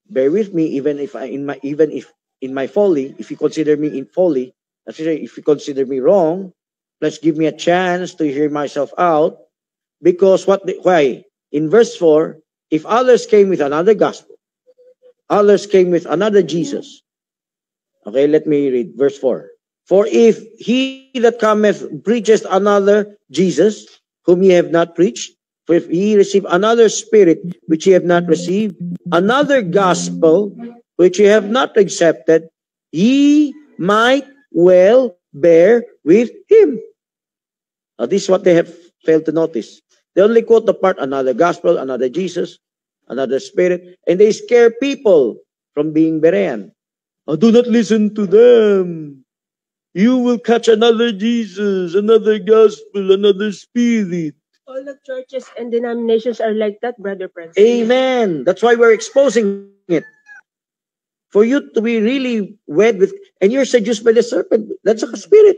Bear with me, even if in my folly, if you consider me in folly, if you consider me wrong, let's give me a chance to hear myself out. Because why? In verse 4, if others came with another gospel, others came with another Jesus. Okay, let me read verse 4. For if he that cometh preacheth another Jesus, whom ye have not preached, for if ye receive another spirit, which ye have not received, another gospel, which ye have not accepted, ye might well bear with him. Now, this is what they have failed to notice. They only quote the part, another gospel, another Jesus, another spirit, and they scare people from being Berean. Oh, do not listen to them. You will catch another Jesus, another gospel, another spirit. All the churches and denominations are like that, Brother Francis. Amen. That's why we're exposing it. For you to be really wed with, and you're seduced by the serpent. That's a spirit.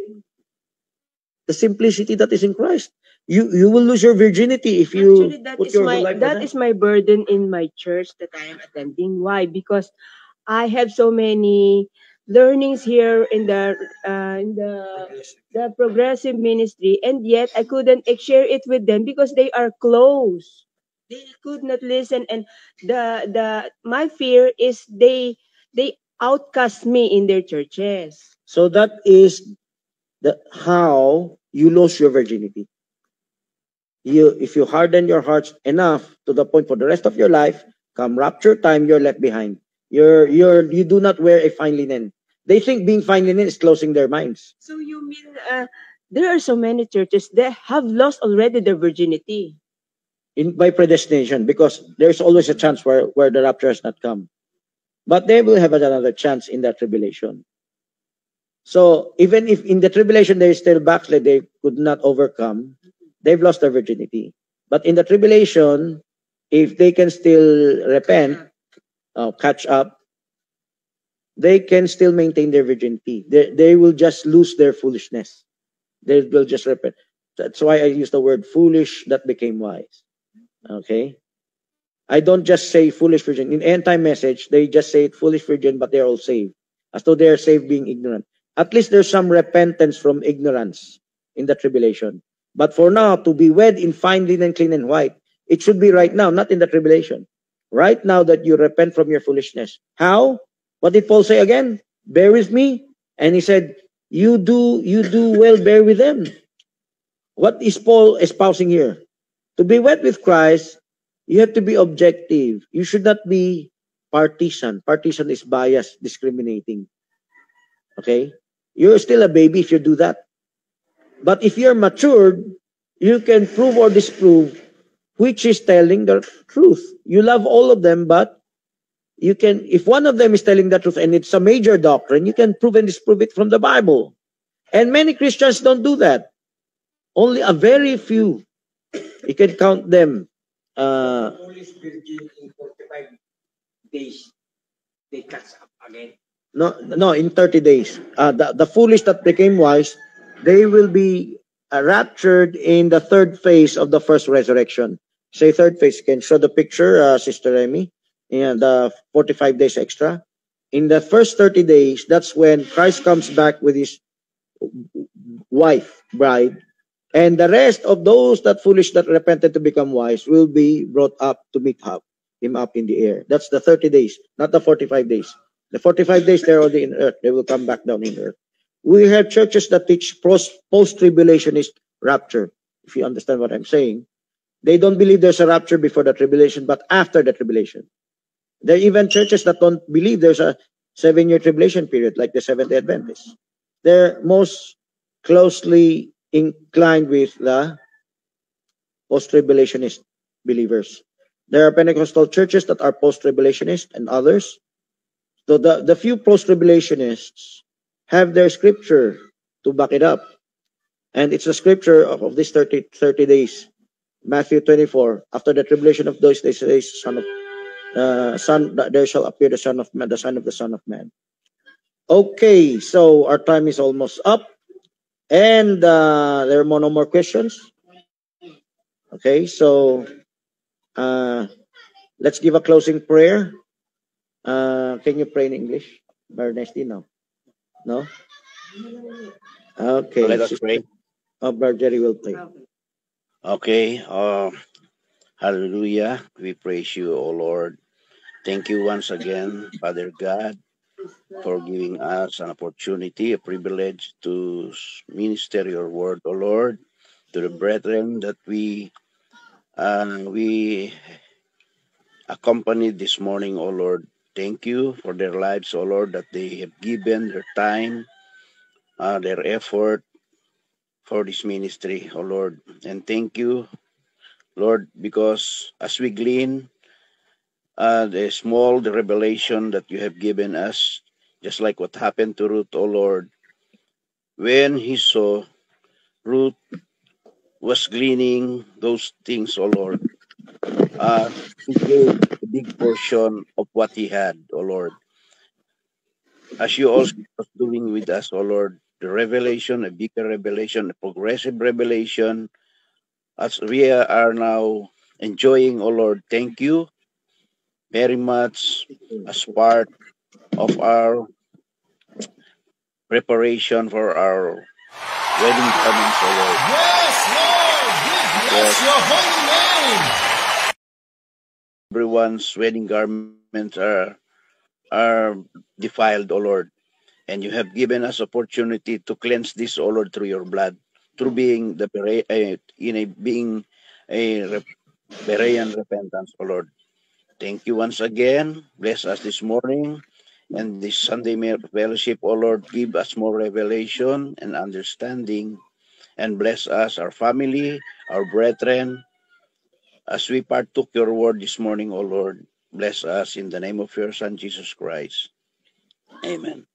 The simplicity that is in Christ. You will lose your virginity if you Actually, put your whole life on that is my burden in my church that I am attending. Why? Because I have so many learnings here in the progressive ministry, and yet I couldn't share it with them because they are close. They could not listen, and my fear is they outcast me in their churches. So that is how you lose your virginity. If you harden your hearts enough to the point for the rest of your life, come rapture time, you're left behind. You do not wear a fine linen. They think being fine linen is closing their minds. So you mean there are so many churches that have lost already their virginity? By predestination, because there's always a chance where the rapture has not come. But they will have another chance in that tribulation. So even if in the tribulation they still backslid, they could not overcome, they've lost their virginity. But in the tribulation, if they can still repent, catch up, they can still maintain their virginity. They will just lose their foolishness. They will just repent. That's why I use the word foolish that became wise. Okay? I don't just say foolish virgin. In end time message, they just say foolish virgin, but they're all saved. As though they're saved being ignorant. At least there's some repentance from ignorance in the tribulation. But for now, to be wed in fine linen, clean and white, it should be right now, not in the tribulation. Right now that you repent from your foolishness. How? What did Paul say again? Bear with me. And he said, you do well, bear with them. What is Paul espousing here? To be wed with Christ, you have to be objective. You should not be partisan. Partisan is bias, discriminating. Okay? You're still a baby if you do that. But if you're matured, you can prove or disprove which is telling the truth. You love all of them, but you can, if one of them is telling the truth and it's a major doctrine, you can prove and disprove it from the Bible. And many Christians don't do that. Only a very few. You can count them. Foolish virgin in 45 days, they catch up again. No, in 30 days. The foolish that became wise, they will be raptured in the third phase of the first resurrection. Say third phase. You can show the picture, Sister Remy. And the 45 days extra. In the first 30 days, that's when Christ comes back with his wife, bride, And the rest of those that foolish that repented to become wise will be brought up to meet him up in the air. That's the 30 days, not the 45 days. The 45 days, they're already in earth. They will come back down in earth. We have churches that teach post-tribulationist rapture, if you understand what I'm saying. They don't believe there's a rapture before the tribulation, but after the tribulation. There are even churches that don't believe there's a 7-year tribulation period, like the Seventh-day Adventists. They're most closely inclined with the post-tribulationist believers. There are Pentecostal churches that are post-tribulationist and others. So the few post-tribulationists have their scripture to back it up. And it's a scripture of this 30 days. Matthew 24, after the tribulation of those days, there shall appear the Son of Man, the Son of the Son of Man. Okay, so our time is almost up. And there are no more questions. Okay, so let's give a closing prayer. Can you pray in English, Bernardino? No? Okay. Let us pray. Brother Jerry will pray. Okay. Hallelujah. We praise you, O Lord. Thank you once again, Father God, for giving us an opportunity, a privilege to minister your word, O Lord, to the brethren that we accompanied this morning, O Lord. Thank you for their lives, O Lord, that they have given their time, their effort for this ministry, O Lord. And thank you, Lord, because as we glean the revelation that you have given us, just like what happened to Ruth, O Lord, when he saw Ruth was gleaning those things, O Lord, he gave a big portion of what he had, O Lord. As you also are doing with us, O Lord, the revelation, a bigger revelation, a progressive revelation, as we are now enjoying, O Lord. Thank you very much as part of our preparation for our wedding coming, O Lord. Yes, Lord, we bless your holy name. Everyone's wedding garments are defiled, O Lord. And you have given us opportunity to cleanse this, O Lord, through your blood, through being being a Berean repentance, O Lord. Thank you once again. Bless us this morning and this Sunday fellowship, O Lord. Give us more revelation and understanding, and bless us, our family, our brethren, as we partook your word this morning, O Lord. Bless us in the name of your Son, Jesus Christ. Amen.